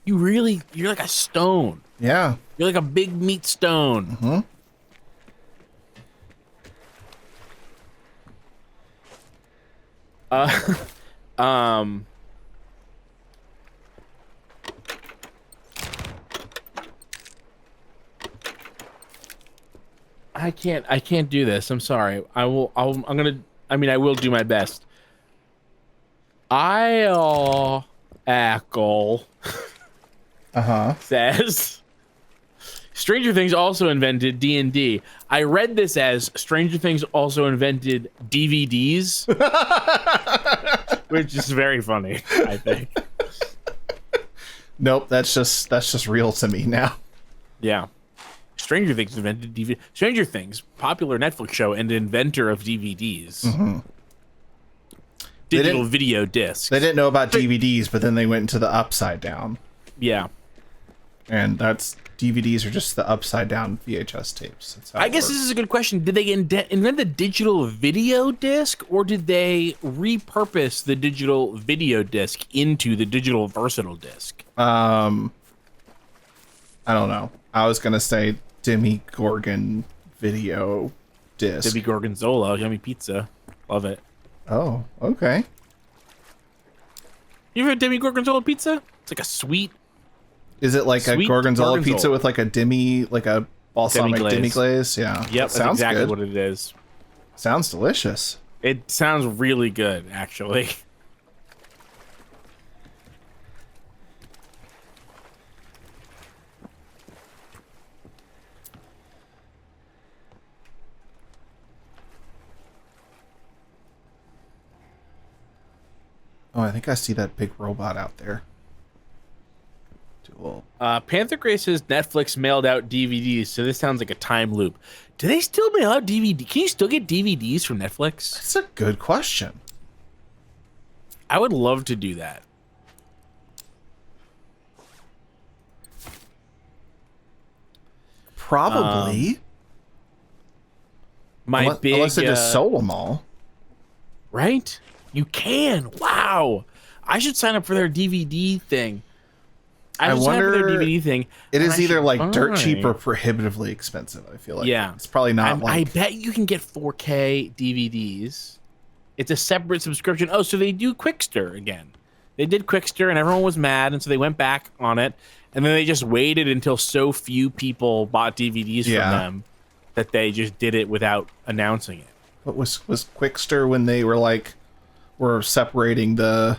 You're like a stone.
Yeah.
You're like a big meat stone.
Mm-hmm.
I can't do this. I'm sorry. I will do my best. I'll Ackle
Uh-huh.
says Stranger Things also invented D&D. I read this as Stranger Things also invented DVDs, which is very funny, I think.
Nope, that's just real to me now.
Yeah. Stranger Things invented DVD. Stranger Things, popular Netflix show and inventor of DVDs.
Mm-hmm.
Digital
didn't-
video discs.
They didn't know about DVDs, but then they went into the upside down.
Yeah.
And that's DVDs are just the upside down VHS tapes. That's how
I
it
guess
works.
this is a good question. Did they invent the digital video disc, or did they repurpose the digital video disc into the digital versatile disc?
I don't know. I was gonna say Demi Gorgon video disc.
Debbie Gorgonzola, yummy pizza. Love it.
Oh, okay.
You ever had Debbie Gorgonzola pizza? It's like a sweet
Is it like
Sweet
a gorgonzola
gorgonzola.
pizza with like a balsamic
Demi-glaze.
demi-glaze? Yeah.
Yep, that's
sounds
exactly
good.
what it is.
Sounds delicious.
It sounds really good, actually.
Oh, I think I see that big robot out there. Do a little...
Panther Gray says Netflix mailed out DVDs, so this sounds like a time loop. Do they still mail out DVD? Can you still get DVDs from Netflix?
That's a good question.
I would love to do that.
Probably. Unless they just sold them all.
Right? You can. Wow. I should sign up for their DVD thing. I should sign up for their
wonder-
DVD thing.
It
and
is
I
either
should
like dirt
buy-
cheap or prohibitively expensive, I feel like.
Yeah.
It's probably not
I
like...
bet you can get 4K DVDs. It's a separate subscription. Oh, so they do Quickster again. They did Quickster, and everyone was mad, and so they went back on it, and then they just waited until so few people bought DVDs from them that they just did it without announcing it.
What was Quickster when they were separating the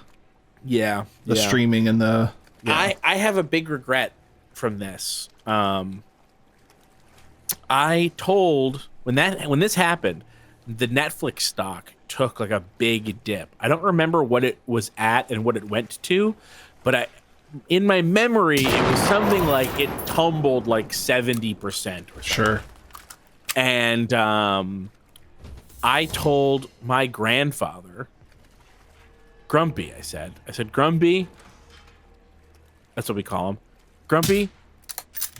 streaming and the...
Yeah. I have a big regret from this. I told when this happened, the Netflix stock took like a big dip. I don't remember what it was at and what it went to, but in my memory it was something like it tumbled like 70%.
Sure.
And I told my grandfather, Grumpy, I said, Grumpy, that's what we call him. Grumpy,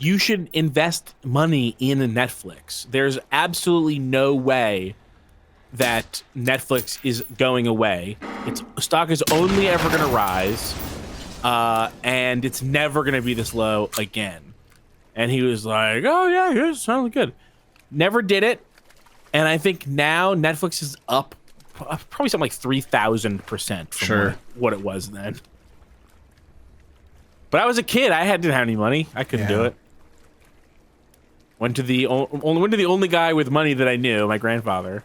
you should invest money in Netflix. There's absolutely no way that Netflix is going away. Its stock is only ever going to rise, and it's never going to be this low again. And he was like, oh, yeah, sounds good. Never did it. And I think now Netflix is up probably something like 3,000% from what it was then. But I was a kid. I didn't have any money. I couldn't do it. Went to the only guy with money that I knew, my grandfather.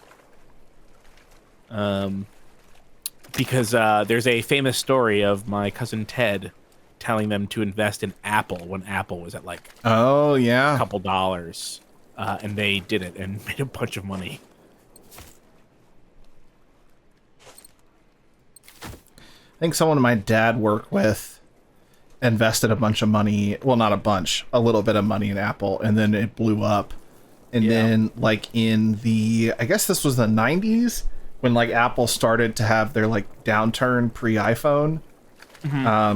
Because there's a famous story of my cousin Ted telling them to invest in Apple when Apple was at like a couple dollars, and they did it and made a bunch of money.
I think someone my dad worked with invested a bunch of money, well, not a bunch, a little bit of money in Apple, and then it blew up. And then like in I guess this was the 90s when like Apple started to have their like downturn pre-iPhone.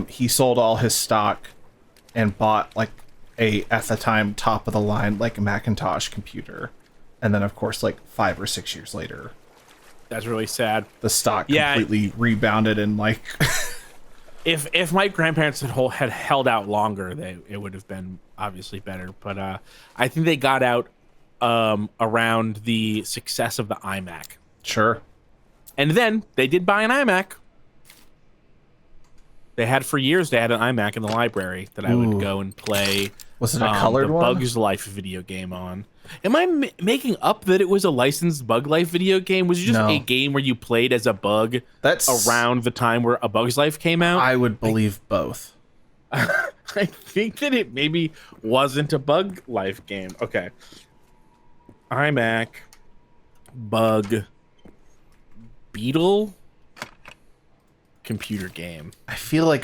He sold all his stock and bought like at the time top of the line like a Macintosh computer, and then of course like 5 or 6 years later,
that's really sad,
the stock completely rebounded. And like
if my grandparents had held out longer, it would have been obviously better. But I think they got out around the success of the iMac.
Sure.
And then they did buy an iMac. They had for years. They had an iMac in the library that I would go and play.
Was it a colored
the
one?
Bugs Life video game on. Am I making up that it was a licensed Bug Life video game? Was it just a game where you played as a bug around the time where A Bug's Life came out?
I would believe both.
I think that it maybe wasn't a Bug Life game. Okay. iMac, Bug, Beetle, computer game.
I feel like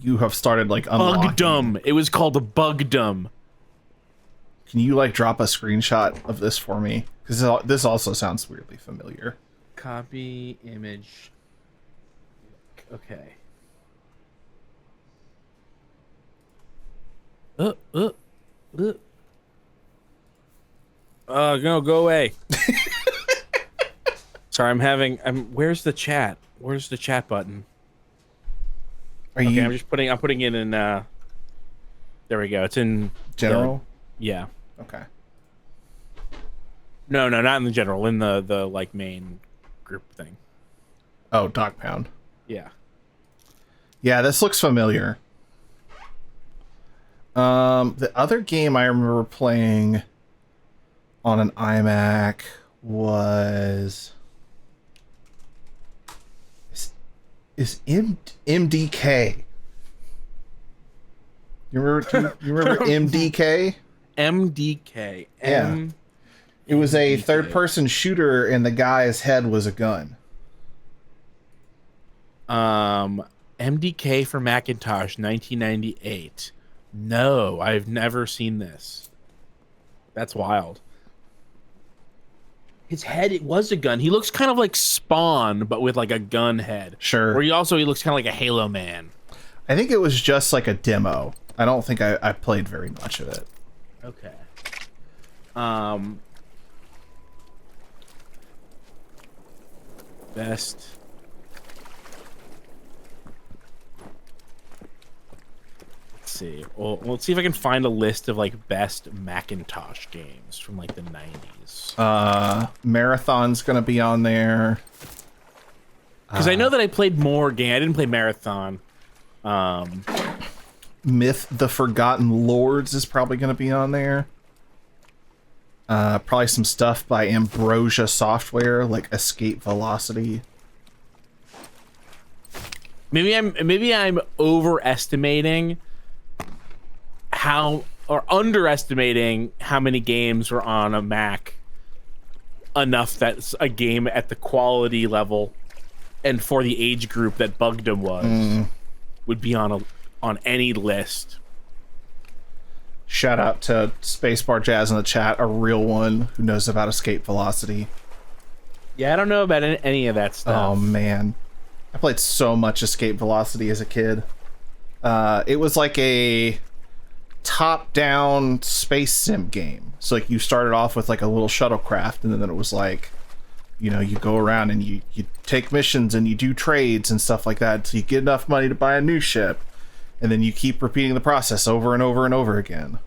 you have started like unlocking.
Bugdom. It was called a Bugdom.
Can you like drop a screenshot of this for me? Because this also sounds weirdly familiar.
Copy image. Okay. No, go away. Sorry, where's the chat? Where's the chat button? I'm putting it in there we go. It's in
general?
Yeah.
Okay.
No, not in the general, in the like main group thing.
Oh, Dog Pound.
Yeah.
Yeah, this looks familiar. The other game I remember playing on an iMac was MDK. You remember MDK?
MDK.
Yeah. It was a third-person shooter, and the guy's head was a gun.
MDK for Macintosh, 1998. No, I've never seen this. That's wild. His head, it was a gun. He looks kind of like Spawn, but with like a gun head.
Sure.
Where he looks kind of like a Halo Man.
I think it was just like a demo. I don't think I played very much of it.
Okay. Best. Let's see. Well, let's see if I can find a list of like best Macintosh games from like the 90s.
Marathon's gonna be on there.
Because I know that I played more game. I didn't play Marathon.
Myth the Forgotten Lords is probably going to be on there. Probably some stuff by Ambrosia Software, like Escape Velocity.
Maybe I'm overestimating or underestimating how many games were on a Mac enough that a game at the quality level and for the age group that Bugdom was would be on any list.
Shout out to Spacebar Jazz in the chat, a real one who knows about Escape Velocity.
Yeah, I don't know about any of that stuff.
Oh man, I played so much Escape Velocity as a kid. It was like a top-down space sim game. So like you started off with like a little shuttlecraft, and then it was like, you know, you go around and you take missions and you do trades and stuff like that until you get enough money to buy a new ship. And then you keep repeating the process over and over and over again.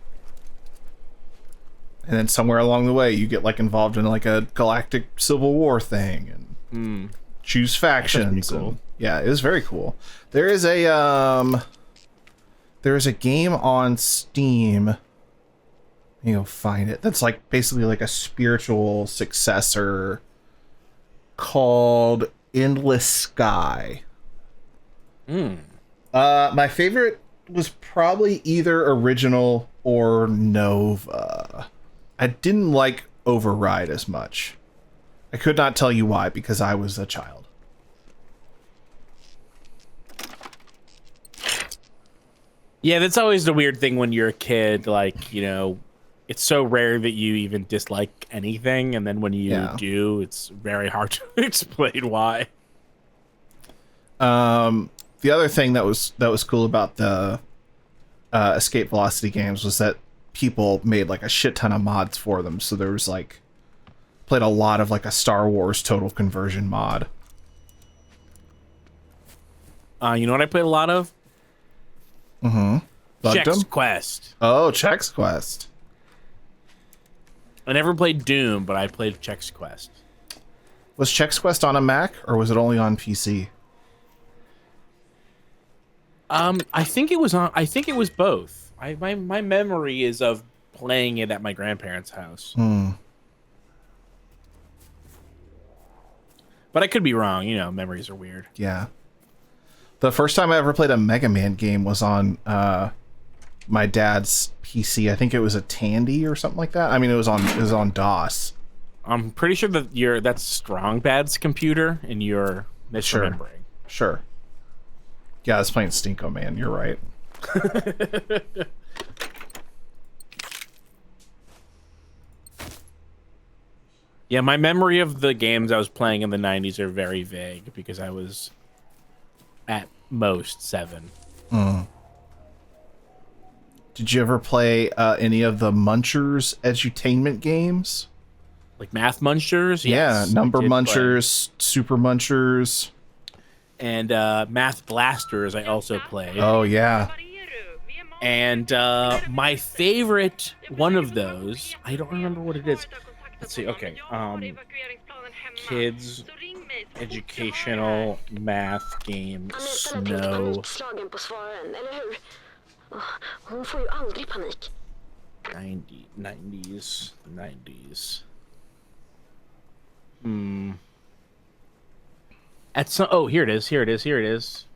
And then somewhere along the way, you get like involved in like a galactic civil war thing and choose factions.
Cool.
And, yeah, it was very cool. There is a game on Steam. You'll find it. That's like basically like a spiritual successor called Endless Sky. My favorite was probably either original or Nova. I didn't like Override as much. I could not tell you why, because I was a child.
Yeah, that's always the weird thing when you're a kid. Like, you know, it's so rare that you even dislike anything, and then when you do, it's very hard to explain why.
The other thing that was cool about the Escape Velocity games was that people made like a shit ton of mods for them. So there was like, played a lot of like a Star Wars Total Conversion mod.
You know what I played a lot of? Chex Quest.
Oh, Chex Quest.
I never played Doom, but I played Chex Quest.
Was Chex Quest on a Mac or was it only on PC?
I think it was both. My memory is of playing it at my grandparents' house. But I could be wrong. You know, memories are weird.
Yeah. The first time I ever played a Mega Man game was on my dad's PC. I think it was a Tandy or something like that. I mean, it was on DOS.
I'm pretty sure that that's Strong Bad's computer, and you're misremembering.
Sure. Yeah, I was playing Stinko Man. You're right.
Yeah, my memory of the games I was playing in the 90s are very vague because I was at most 7.
Did you ever play any of the Munchers edutainment games?
Like Math Munchers?
Yeah,
Yes,
Number
I did
Munchers,
play.
Super Munchers.
And Math Blasters I also played.
Oh, yeah.
And my favorite one of those, I don't remember what it is. Let's see, okay. Kids educational math game Snow.
Utslagen på svararen, eller hur? Hon får ju aldrig panik.
90s. Here it is.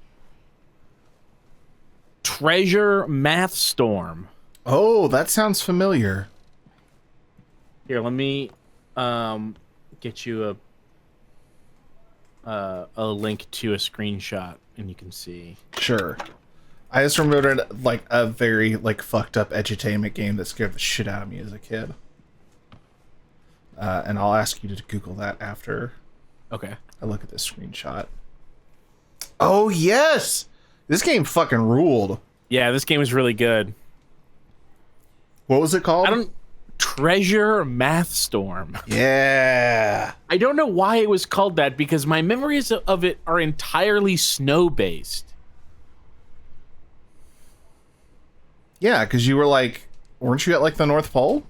Treasure Math Storm.
Oh, that sounds familiar.
Here, let me get you a link to a screenshot, and you can see.
Sure. I just remembered like a very like fucked up edutainment game that scared the shit out of me as a kid. And I'll ask you to Google that after
Okay.
I look at this screenshot. Oh yes, this game fucking ruled.
Yeah, this game is really good.
What was it called?
Treasure Math Storm.
Yeah.
I don't know why it was called that because my memories of it are entirely snow-based.
Yeah, because you were like, weren't you at like the North Pole?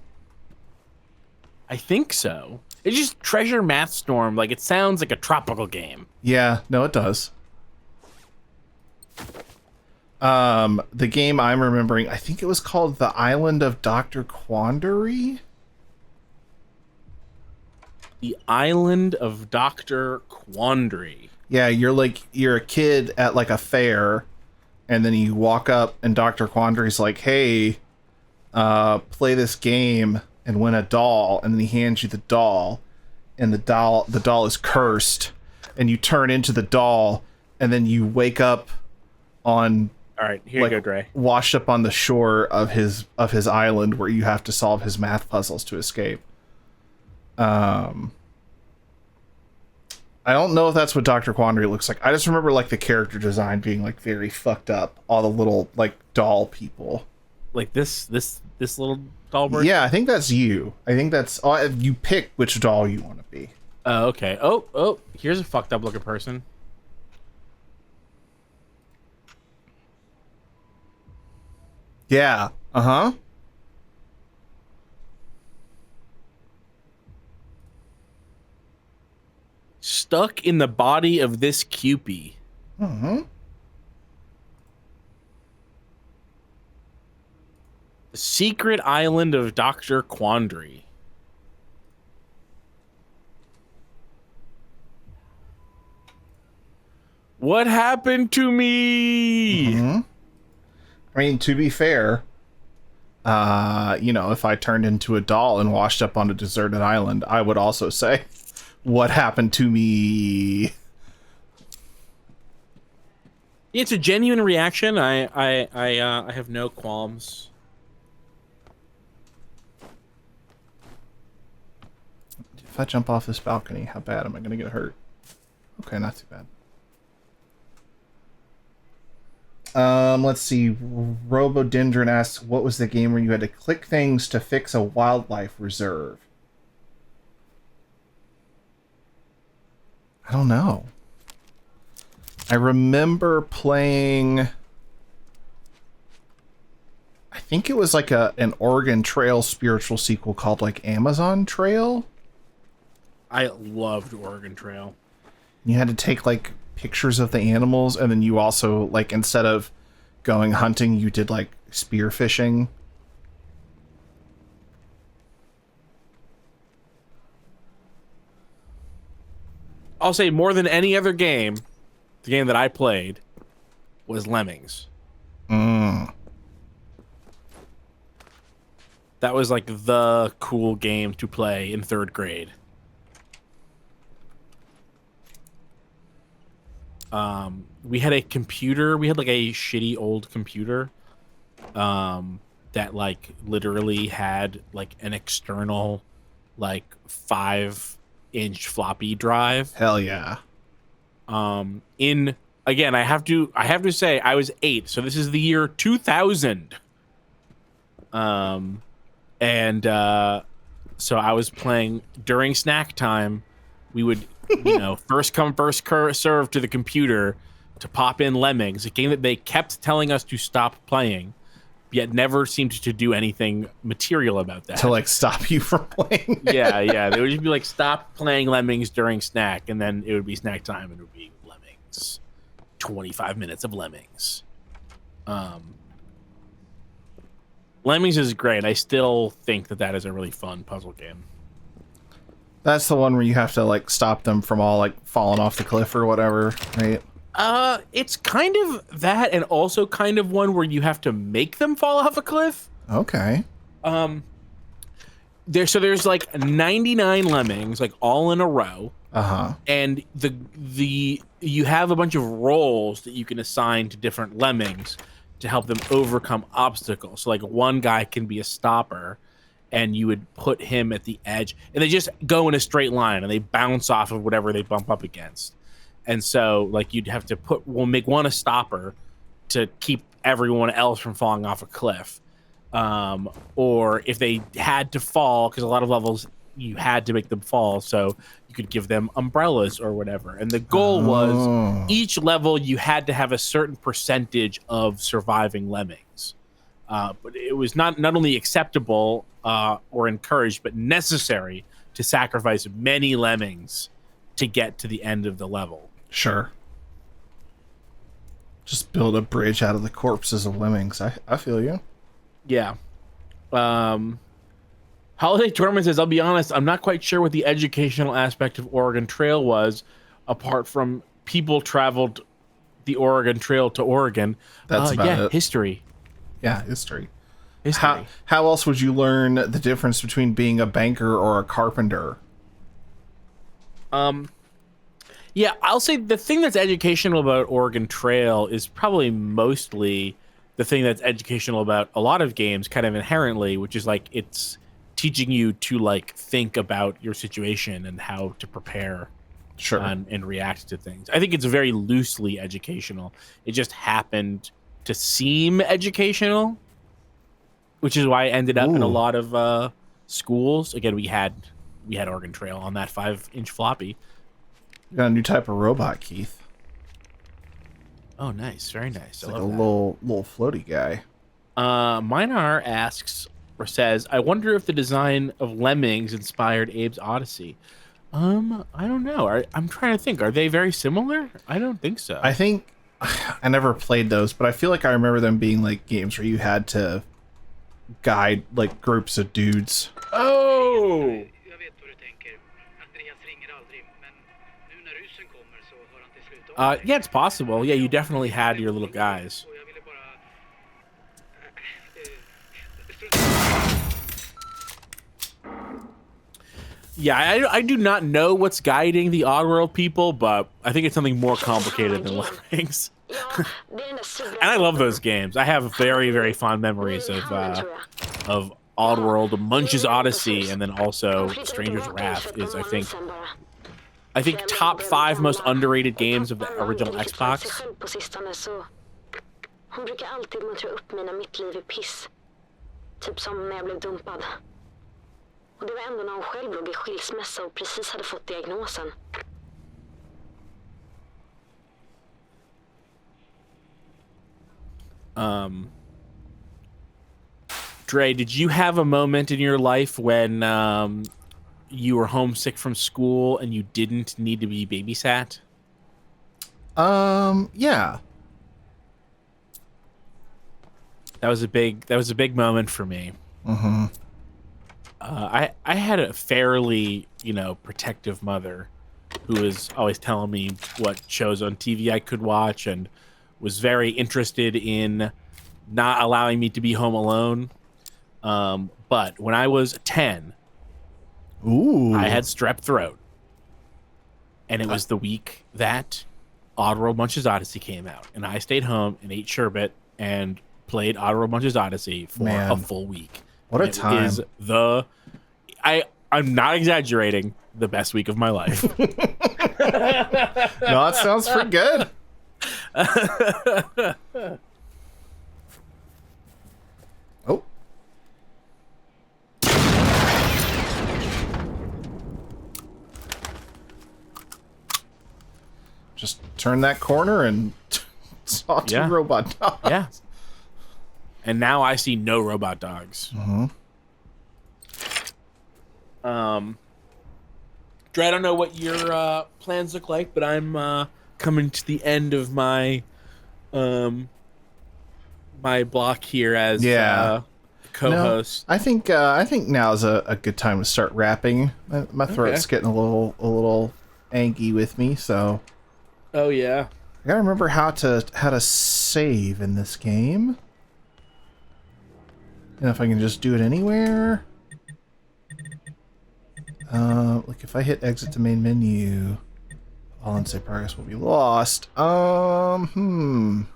I think so. It's just Treasure Math Storm. Like, it sounds like a tropical game.
Yeah, no, it does. The game I'm remembering, I think it was called The Island of Dr. Quandary.
The Island of Dr. Quandary.
Yeah, you're a kid at like a fair, and then you walk up and Dr. Quandary's like, "Hey, play this game and win a doll," and then he hands you the doll, and the doll is cursed, and you turn into the doll, and then you wake up on
All right, here you go, Dre.
washed up on the shore of his island where you have to solve his math puzzles to escape. I don't know if that's what Dr. Quandary looks like. I just remember like the character design being like very fucked up. All the little like doll people.
Like this little doll bird?
Yeah, I think that's you. I think that's you pick which doll you want to be.
Oh, okay. Oh, here's a fucked up looking person.
Yeah. Uh-huh.
Stuck in the body of this Cupie.
Mm-hmm.
The Secret Island of Dr. Quandary. What happened to me?
Mm-hmm. I mean, to be fair, if I turned into a doll and washed up on a deserted island, I would also say, "What happened to me?"
It's a genuine reaction. I have no qualms.
If I jump off this balcony, how bad am I going to get hurt? Okay, not too bad. Let's see. Robodendron asks, what was the game where you had to click things to fix a wildlife reserve? I don't know. I remember playing... I think it was like an Oregon Trail spiritual sequel called like Amazon Trail.
I loved Oregon Trail.
You had to take like pictures of the animals, and then you also like instead of going hunting, you did like spear fishing.
I'll say more than any other game, the game that I played was Lemmings. That was like the cool game to play in 3rd grade. We had a computer. We had like a shitty old computer that like literally had like an external like 5-inch floppy drive.
Hell yeah.
In again, I have to say I was 8, so this is the year 2000. So I was playing during snack time. We would, first come, first serve to the computer to pop in Lemmings, a game that they kept telling us to stop playing, yet never seemed to do anything material about that.
To like stop you from playing.
Yeah. They would just be like, stop playing Lemmings during snack, and then it would be snack time, and it would be Lemmings. 25 minutes of Lemmings. Lemmings is great. I still think that is a really fun puzzle game.
That's the one where you have to like stop them from all like falling off the cliff or whatever, right?
It's kind of that, and also kind of one where you have to make them fall off a cliff.
Okay.
There's like 99 lemmings, like all in a row.
Uh-huh.
And you have a bunch of roles that you can assign to different lemmings to help them overcome obstacles. So like one guy can be a stopper, and you would put him at the edge, and they just go in a straight line and they bounce off of whatever they bump up against. And so like you'd have to make one a stopper to keep everyone else from falling off a cliff. Or if they had to fall, because a lot of levels you had to make them fall, so you could give them umbrellas or whatever. And the goal was each level you had to have a certain percentage of surviving lemmings. But it was not only acceptable or encouraged, but necessary to sacrifice many lemmings to get to the end of the level.
Sure. Just build a bridge out of the corpses of lemmings. I feel you.
Yeah. Holiday Torment says, I'll be honest, I'm not quite sure what the educational aspect of Oregon Trail was, apart from people traveled the Oregon Trail to Oregon.
That's about it.
History.
Yeah, history.
History.
How else would you learn the difference between being a banker or a carpenter?
Yeah, I'll say the thing that's educational about Oregon Trail is probably mostly the thing that's educational about a lot of games kind of inherently, which is like it's teaching you to like think about your situation and how to prepare
Sure.
and react to things. I think it's very loosely educational. It just happened to seem educational, which is why I ended up in a lot of schools. Again, we had Oregon Trail on that 5-inch floppy.
You got a new type of robot, Keith.
Oh, nice. Very nice.
It's like a little floaty guy.
Minar asks or says, I wonder if the design of lemmings inspired Abe's Odyssey. I don't know. I'm trying to think. Are they very similar? I don't think so.
I think I never played those, but I feel like I remember them being like games where you had to guide like groups of dudes.
Oh! Yeah, it's possible. Yeah, you definitely had your little guys. Yeah, I do not know what's guiding the Oddworld people, but I think it's something more complicated than Lemmings. And I love those games. I have very, very fond memories of Oddworld, Munch's Odyssey, and then also Stranger's Wrath is, I think top 5 most underrated games of the original Xbox.
Hon brukar alltid muntra upp mig när mitt liv är piss. Typ som när jag blev dumpad. Och det var ändå när hon själv låg i skilsmässa och precis hade fått diagnosen.
Dre, did you have a moment in your life when you were homesick from school and you didn't need to be babysat?
Yeah.
That was a big moment for me.
Mm-hmm.
I had a fairly, protective mother who was always telling me what shows on TV I could watch and was very interested in not allowing me to be home alone. But when I was 10, I had strep throat. And it was the week that Oddworld Munch's Odyssey came out. And I stayed home and ate sherbet and played Oddworld Munch's Odyssey for a full week.
What a time.
It is I'm not exaggerating, the best week of my life.
No, it sounds pretty good. Oh. Just turn that corner and saw 2 robot dogs.
Yeah. And now I see no robot dogs.
Mm-hmm.
Dre, I don't know what your plans look like, but I'm coming to the end of my my block here as co-host.
No, I think now is a good time to start wrapping. My throat's getting a little angy with me, so.
Oh yeah.
I gotta remember how to save in this game. And if I can just do it anywhere. Like if I hit exit to main menu, all in save progress will be lost. Wonder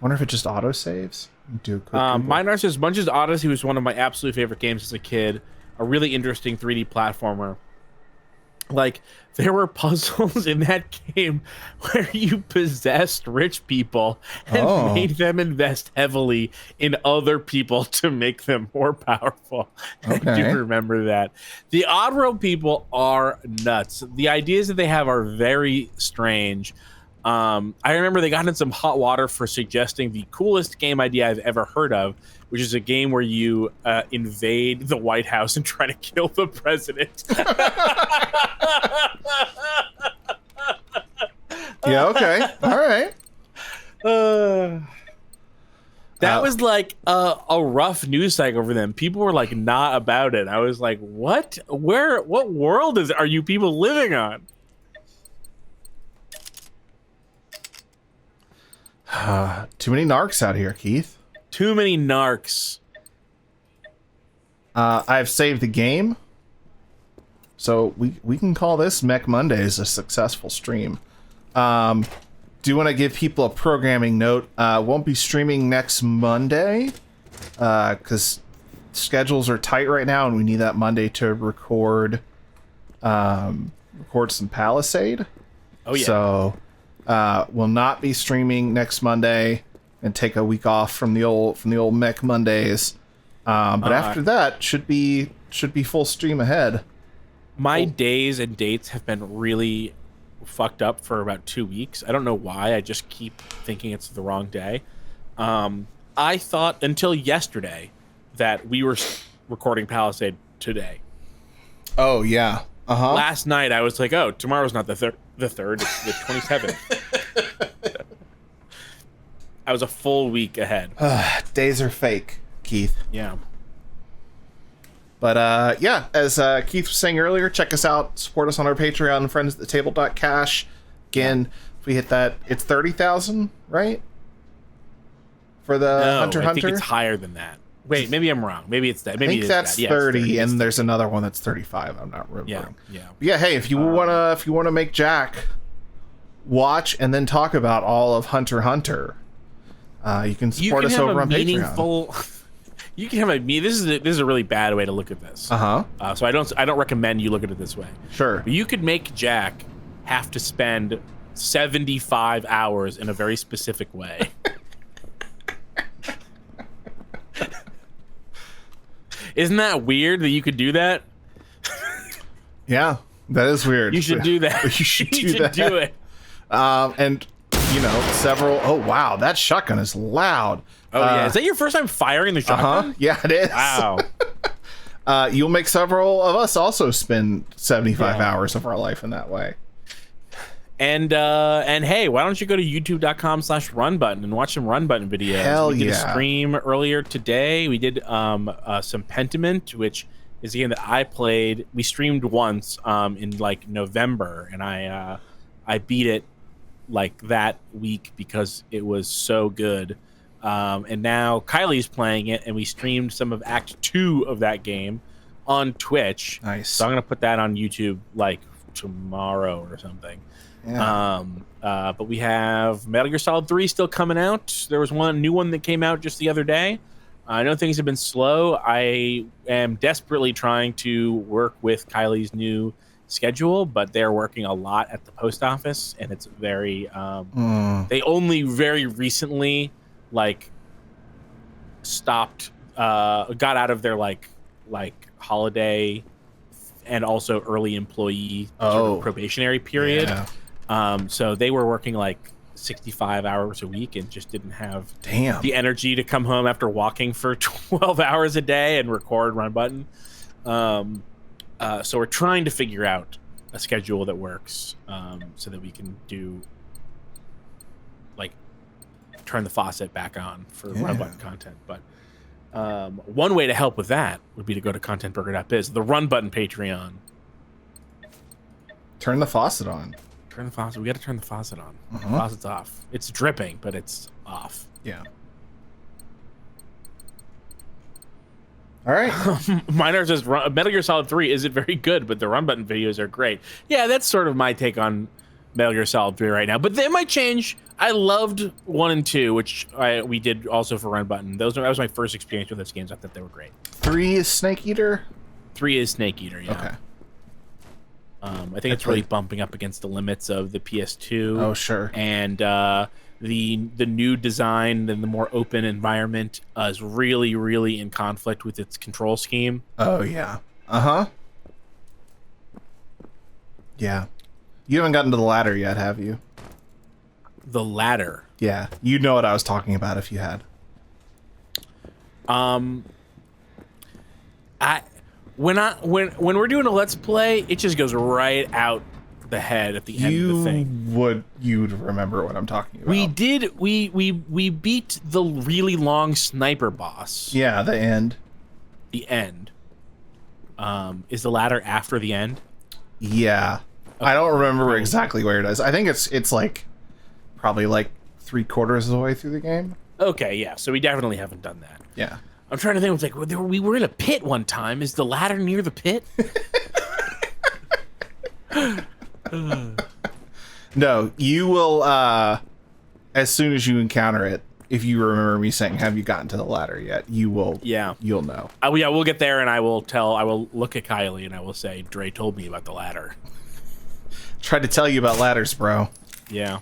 if it just auto saves. Do a quick
Mine says Munch's Odyssey was one of my absolute favorite games as a kid. A really interesting 3D platformer. Like, there were puzzles in that game where you possessed rich people and made them invest heavily in other people to make them more powerful. Okay. I do remember that. The Oddworld people are nuts. The ideas that they have are very strange. I remember they got in some hot water for suggesting the coolest game idea I've ever heard of, which is a game where you invade the White House and try to kill the president.
Yeah. Okay. All right.
That was like a rough news cycle for them. People were like not about it. I was like, what? What world are you people living on?
Too many narcs out here, Keith.
Too many narcs.
I've saved the game, so we can call this Mech Mondays a successful stream. Do you want to give people a programming note? Won't be streaming next Monday because schedules are tight right now, and we need that Monday to record some Palisade.
Oh yeah.
So we'll not be streaming next Monday and take a week off from the old Mech Mondays. But after that, should be full stream ahead.
My days and dates have been really fucked up for about 2 weeks. I don't know why. I just keep thinking it's the wrong day. I thought until yesterday that we were recording Palisade today.
Oh yeah.
Last night I was like, oh, tomorrow's not the third, it's the 27th. I was a full week ahead.
Days are fake, Keith.
Yeah.
But yeah, as Keith was saying earlier, check us out, support us on our Patreon, friendsathetable.cash. Again, if we hit that, it's 30,000, right? For the Hunter.
I think it's higher than that. Wait, maybe I'm wrong. Maybe it's that. Maybe
I think that's
that. Yeah,
30,
it's
and there's another one that's 35. I'm not remembering.
Yeah.
But yeah. Hey, if you wanna make Jack watch and then talk about all of Hunter, you can support us over on Patreon.
You can have this is a really bad way to look at this. So I don't recommend you look at it this way.
Sure.
But you could make Jack have to spend 75 hours in a very specific way. Isn't that weird that you could do that?
Yeah, that is weird.
You should do that.
You should do
it.
And several. Oh wow, that shotgun is loud.
Oh yeah, is that your first time firing the shotgun?
Yeah, it is.
Wow.
You'll make several of us also spend 75 hours of our life in that way.
And hey, why don't you go to youtube.com/runbutton and watch some Run Button videos?
Hell
we did
yeah.
a stream earlier today. We did some Pentiment, which is a game that I played. We streamed once in like November, and I beat it like that week because it was so good. And now Kylie's playing it, and we streamed some of Act 2 of that game on Twitch.
Nice.
So I'm gonna put that on YouTube like tomorrow or something.
Yeah.
But we have Metal Gear Solid 3 still coming out. There was one new one that came out just the other day. I know things have been slow. I am desperately trying to work with Kylie's new schedule, but they're working a lot at the post office, and it's very they only very recently stopped got out of their like holiday and also early employee sort of probationary period.
Yeah.
So they were working like 65 hours a week and just didn't have
the
energy to come home after walking for 12 hours a day and record Run Button. So we're trying to figure out a schedule that works so that we can do turn the faucet back on for Run Button content. But one way to help with that would be to go to contentburger.biz, the Run Button Patreon.
Turn the faucet on.
Turn the faucet. We got to turn the faucet on. The faucet's off. It's dripping, but it's off.
Yeah. All right.
Miner says Metal Gear Solid 3 isn't very good, but the Run Button videos are great. Yeah, that's sort of my take on Metal Gear Solid 3 right now, but they might change. I loved 1 and 2, which we did also for Run Button. That was my first experience with those games. I thought they were great.
3 is Snake Eater?
3 is Snake Eater, yeah.
Okay.
I think it's really bumping up against the limits of the PS2.
Oh, sure.
And the new design and the more open environment is really, really in conflict with its control scheme.
Oh, yeah. Yeah. You haven't gotten to the ladder yet, have you?
The ladder.
Yeah, you know what I was talking about if you had.
When we're doing a let's play, it just goes right out the head at the end of the thing.
You'd remember what I'm talking about.
We did. We beat the really long sniper boss.
Yeah, the end.
The end. Is the ladder after the end?
Yeah. I don't remember exactly where it is. I think it's like probably like 3/4 of the way through the game.
Okay, yeah. So we definitely haven't done that.
Yeah.
I'm trying to think. It's like we were in a pit one time. Is the ladder near the pit?
No, you will. As soon as you encounter it, if you remember me saying, "Have you gotten to the ladder yet?" You will.
Yeah.
You'll know.
Yeah, we'll get there, and I will look at Kylie, and I will say, "Dre told me about the ladder."
Tried to tell you about ladders, bro.
Yeah.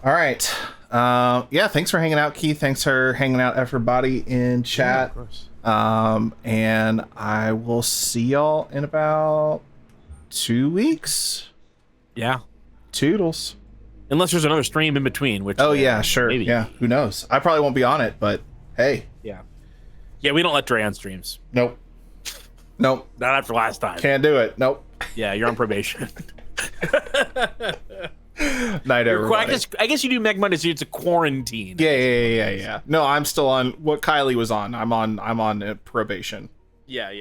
All right. Yeah, thanks for hanging out, Keith. Thanks for hanging out, everybody in chat.
Yeah, of course.
And I will see y'all in about 2 weeks.
Yeah.
Toodles.
Unless there's another stream in between, which
Yeah, sure.
maybe.
Yeah, who knows? I probably won't be on it, but hey.
Yeah. Yeah, we don't let Dre on streams.
Nope.
Not after last time.
Can't do it. Nope.
Yeah, you're on probation.
Night, everybody.
I guess you do Mech Mondays. So it's a quarantine.
Yeah. No, I'm still on what Kylie was on. I'm on probation.
Yeah.